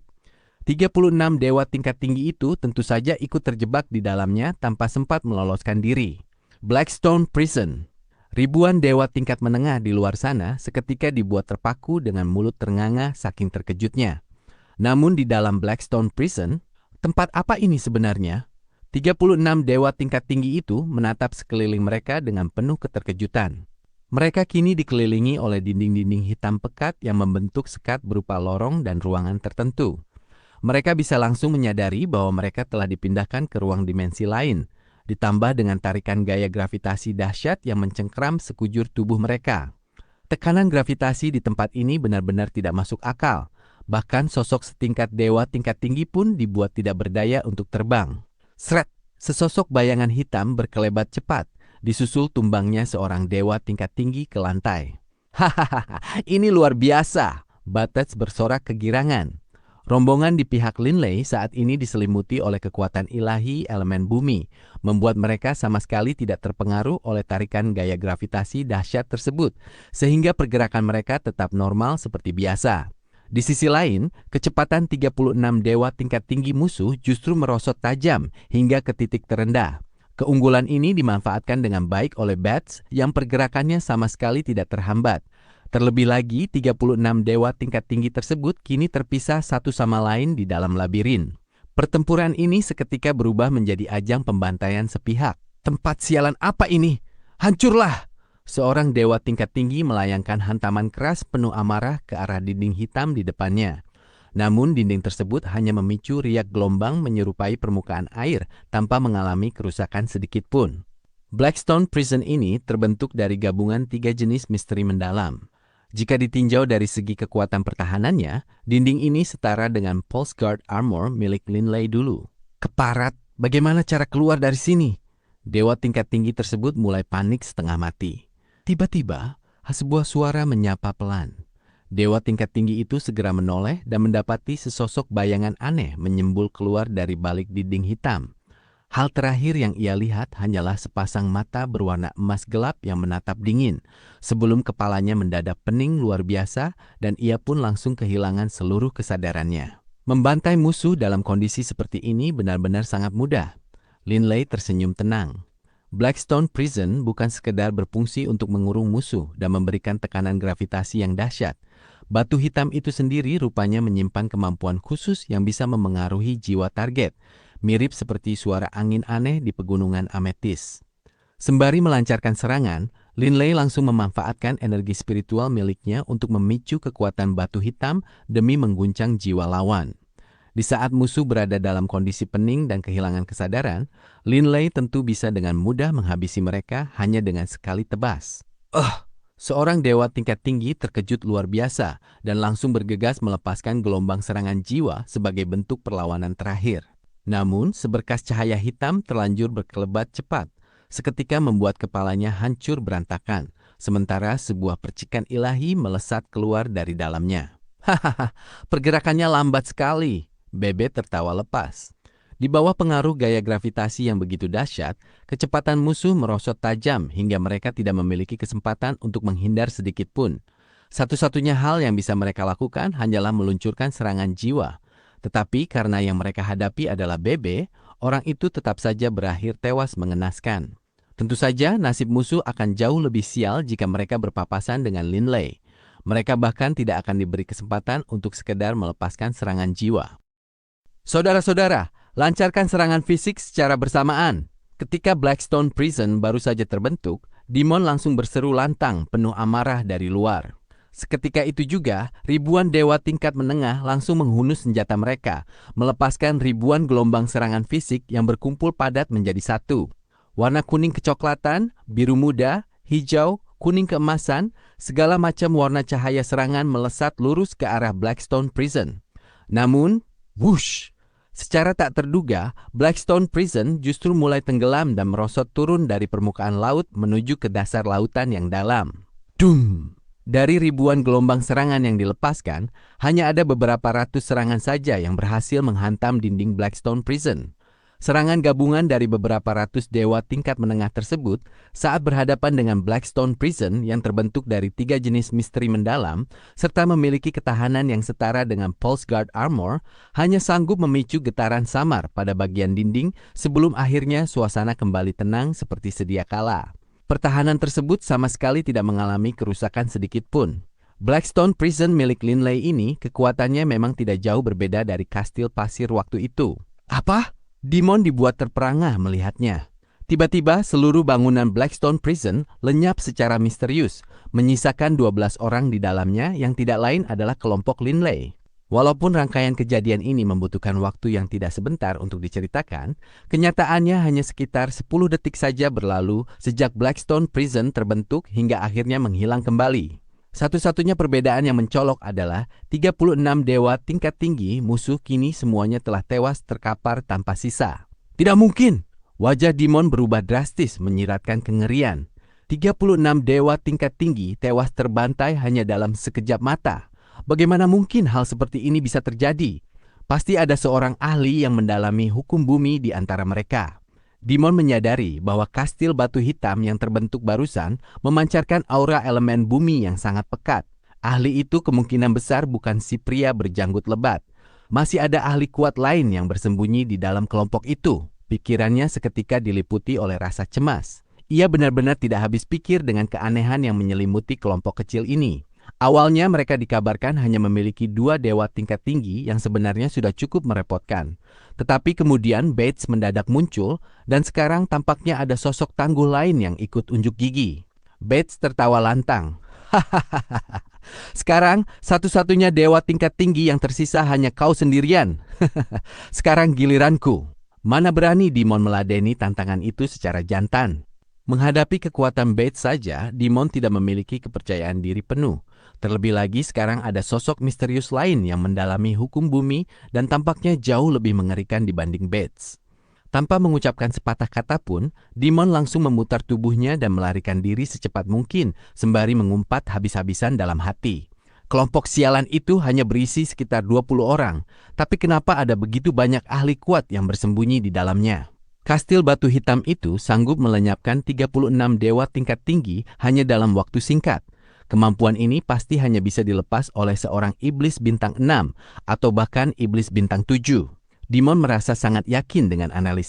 36 dewa tingkat tinggi itu tentu saja ikut terjebak di dalamnya tanpa sempat meloloskan diri. Blackstone Prison. Ribuan dewa tingkat menengah di luar sana seketika dibuat terpaku dengan mulut ternganga saking terkejutnya. Namun di dalam Blackstone Prison, tempat apa ini sebenarnya? 36 dewa tingkat tinggi itu menatap sekeliling mereka dengan penuh keterkejutan. Mereka kini dikelilingi oleh dinding-dinding hitam pekat yang membentuk sekat berupa lorong dan ruangan tertentu. Mereka bisa langsung menyadari bahwa mereka telah dipindahkan ke ruang dimensi lain, ditambah dengan tarikan gaya gravitasi dahsyat yang mencengkram sekujur tubuh mereka. Tekanan gravitasi di tempat ini benar-benar tidak masuk akal. Bahkan sosok setingkat dewa tingkat tinggi pun dibuat tidak berdaya untuk terbang. Sret, sesosok bayangan hitam berkelebat cepat, disusul tumbangnya seorang dewa tingkat tinggi ke lantai. Hahaha, ini luar biasa, Bates bersorak kegirangan. Rombongan di pihak Linley saat ini diselimuti oleh kekuatan ilahi elemen bumi, membuat mereka sama sekali tidak terpengaruh oleh tarikan gaya gravitasi dahsyat tersebut, sehingga pergerakan mereka tetap normal seperti biasa. Di sisi lain, kecepatan 36 dewa tingkat tinggi musuh justru merosot tajam hingga ke titik terendah. Keunggulan ini dimanfaatkan dengan baik oleh Bates yang pergerakannya sama sekali tidak terhambat. Terlebih lagi, 36 dewa tingkat tinggi tersebut kini terpisah satu sama lain di dalam labirin. Pertempuran ini seketika berubah menjadi ajang pembantaian sepihak. Tempat sialan apa ini? Hancurlah! Seorang dewa tingkat tinggi melayangkan hantaman keras penuh amarah ke arah dinding hitam di depannya. Namun dinding tersebut hanya memicu riak gelombang menyerupai permukaan air tanpa mengalami kerusakan sedikit pun. Blackstone Prison ini terbentuk dari gabungan 3 jenis misteri mendalam. Jika ditinjau dari segi kekuatan pertahanannya, dinding ini setara dengan Pulse Guard Armor milik Linley dulu. Keparat, bagaimana cara keluar dari sini? Dewa tingkat tinggi tersebut mulai panik setengah mati. Tiba-tiba, sebuah suara menyapa pelan. Dewa tingkat tinggi itu segera menoleh dan mendapati sesosok bayangan aneh menyembul keluar dari balik dinding hitam. Hal terakhir yang ia lihat hanyalah sepasang mata berwarna emas gelap yang menatap dingin, sebelum kepalanya mendadak pening luar biasa dan ia pun langsung kehilangan seluruh kesadarannya. Membantai musuh dalam kondisi seperti ini benar-benar sangat mudah. Linley tersenyum tenang. Blackstone Prison bukan sekedar berfungsi untuk mengurung musuh dan memberikan tekanan gravitasi yang dahsyat. Batu hitam itu sendiri rupanya menyimpan kemampuan khusus yang bisa memengaruhi jiwa target, mirip seperti suara angin aneh di pegunungan ametis. Sembari melancarkan serangan, Linley langsung memanfaatkan energi spiritual miliknya untuk memicu kekuatan batu hitam demi mengguncang jiwa lawan. Di saat musuh berada dalam kondisi pening dan kehilangan kesadaran, Linley tentu bisa dengan mudah menghabisi mereka hanya dengan sekali tebas. Seorang dewa tingkat tinggi terkejut luar biasa dan langsung bergegas melepaskan gelombang serangan jiwa sebagai bentuk perlawanan terakhir. Namun, seberkas cahaya hitam terlanjur berkelebat cepat, seketika membuat kepalanya hancur berantakan, sementara sebuah percikan ilahi melesat keluar dari dalamnya. Hahaha, pergerakannya lambat sekali. Bebe tertawa lepas. Di bawah pengaruh gaya gravitasi yang begitu dahsyat, kecepatan musuh merosot tajam hingga mereka tidak memiliki kesempatan untuk menghindar sedikit pun. Satu-satunya hal yang bisa mereka lakukan hanyalah meluncurkan serangan jiwa. Tetapi karena yang mereka hadapi adalah Bebe, orang itu tetap saja berakhir tewas mengenaskan. Tentu saja nasib musuh akan jauh lebih sial jika mereka berpapasan dengan Linley. Mereka bahkan tidak akan diberi kesempatan untuk sekedar melepaskan serangan jiwa. Saudara-saudara, lancarkan serangan fisik secara bersamaan. Ketika Blackstone Prison baru saja terbentuk, Demon langsung berseru lantang penuh amarah dari luar. Seketika itu juga, ribuan dewa tingkat menengah langsung menghunus senjata mereka, melepaskan ribuan gelombang serangan fisik yang berkumpul padat menjadi satu. Warna kuning kecoklatan, biru muda, hijau, kuning keemasan, segala macam warna cahaya serangan melesat lurus ke arah Blackstone Prison. Namun, whoosh! Secara tak terduga, Blackstone Prison justru mulai tenggelam dan merosot turun dari permukaan laut menuju ke dasar lautan yang dalam. Dum! Dari ribuan gelombang serangan yang dilepaskan, hanya ada beberapa ratus serangan saja yang berhasil menghantam dinding Blackstone Prison. Serangan gabungan dari beberapa ratus dewa tingkat menengah tersebut saat berhadapan dengan Blackstone Prison yang terbentuk dari 3 jenis misteri mendalam serta memiliki ketahanan yang setara dengan Pulse Guard Armor hanya sanggup memicu getaran samar pada bagian dinding sebelum akhirnya suasana kembali tenang seperti sedia kala. Pertahanan tersebut sama sekali tidak mengalami kerusakan sedikit pun. Blackstone Prison milik Linley ini kekuatannya memang tidak jauh berbeda dari kastil pasir waktu itu. Apa? Demon dibuat terperangah melihatnya. Tiba-tiba seluruh bangunan Blackstone Prison lenyap secara misterius, menyisakan 12 orang di dalamnya yang tidak lain adalah kelompok Linley. Walaupun rangkaian kejadian ini membutuhkan waktu yang tidak sebentar untuk diceritakan, kenyataannya hanya sekitar 10 detik saja berlalu sejak Blackstone Prison terbentuk hingga akhirnya menghilang kembali. Satu-satunya perbedaan yang mencolok adalah 36 dewa tingkat tinggi musuh kini semuanya telah tewas terkapar tanpa sisa. Tidak mungkin! Wajah Demon berubah drastis menyiratkan kengerian. 36 dewa tingkat tinggi tewas terbantai hanya dalam sekejap mata. Bagaimana mungkin hal seperti ini bisa terjadi? Pasti ada seorang ahli yang mendalami hukum bumi di antara mereka. Demon menyadari bahwa kastil batu hitam yang terbentuk barusan memancarkan aura elemen bumi yang sangat pekat. Ahli itu kemungkinan besar bukan si pria berjanggut lebat. Masih ada ahli kuat lain yang bersembunyi di dalam kelompok itu. Pikirannya seketika diliputi oleh rasa cemas. Ia benar-benar tidak habis pikir dengan keanehan yang menyelimuti kelompok kecil ini. Awalnya mereka dikabarkan hanya memiliki 2 dewa tingkat tinggi yang sebenarnya sudah cukup merepotkan. Tetapi kemudian Bates mendadak muncul dan sekarang tampaknya ada sosok tangguh lain yang ikut unjuk gigi. Bates tertawa lantang. Hahaha. Sekarang satu-satunya dewa tingkat tinggi yang tersisa hanya kau sendirian. Sekarang giliranku. Mana berani Dimon meladeni tantangan itu secara jantan. Menghadapi kekuatan Bates saja, Dimon tidak memiliki kepercayaan diri penuh. Terlebih lagi sekarang ada sosok misterius lain yang mendalami hukum bumi dan tampaknya jauh lebih mengerikan dibanding Bates. Tanpa mengucapkan sepatah kata pun, Dimon langsung memutar tubuhnya dan melarikan diri secepat mungkin, sembari mengumpat habis-habisan dalam hati. Kelompok sialan itu hanya berisi sekitar 20 orang, tapi kenapa ada begitu banyak ahli kuat yang bersembunyi di dalamnya? Kastil batu hitam itu sanggup melenyapkan 36 dewa tingkat tinggi hanya dalam waktu singkat. Kemampuan ini pasti hanya bisa dilepas oleh seorang iblis bintang 6 atau bahkan iblis bintang 7. Dimon merasa sangat yakin dengan analisis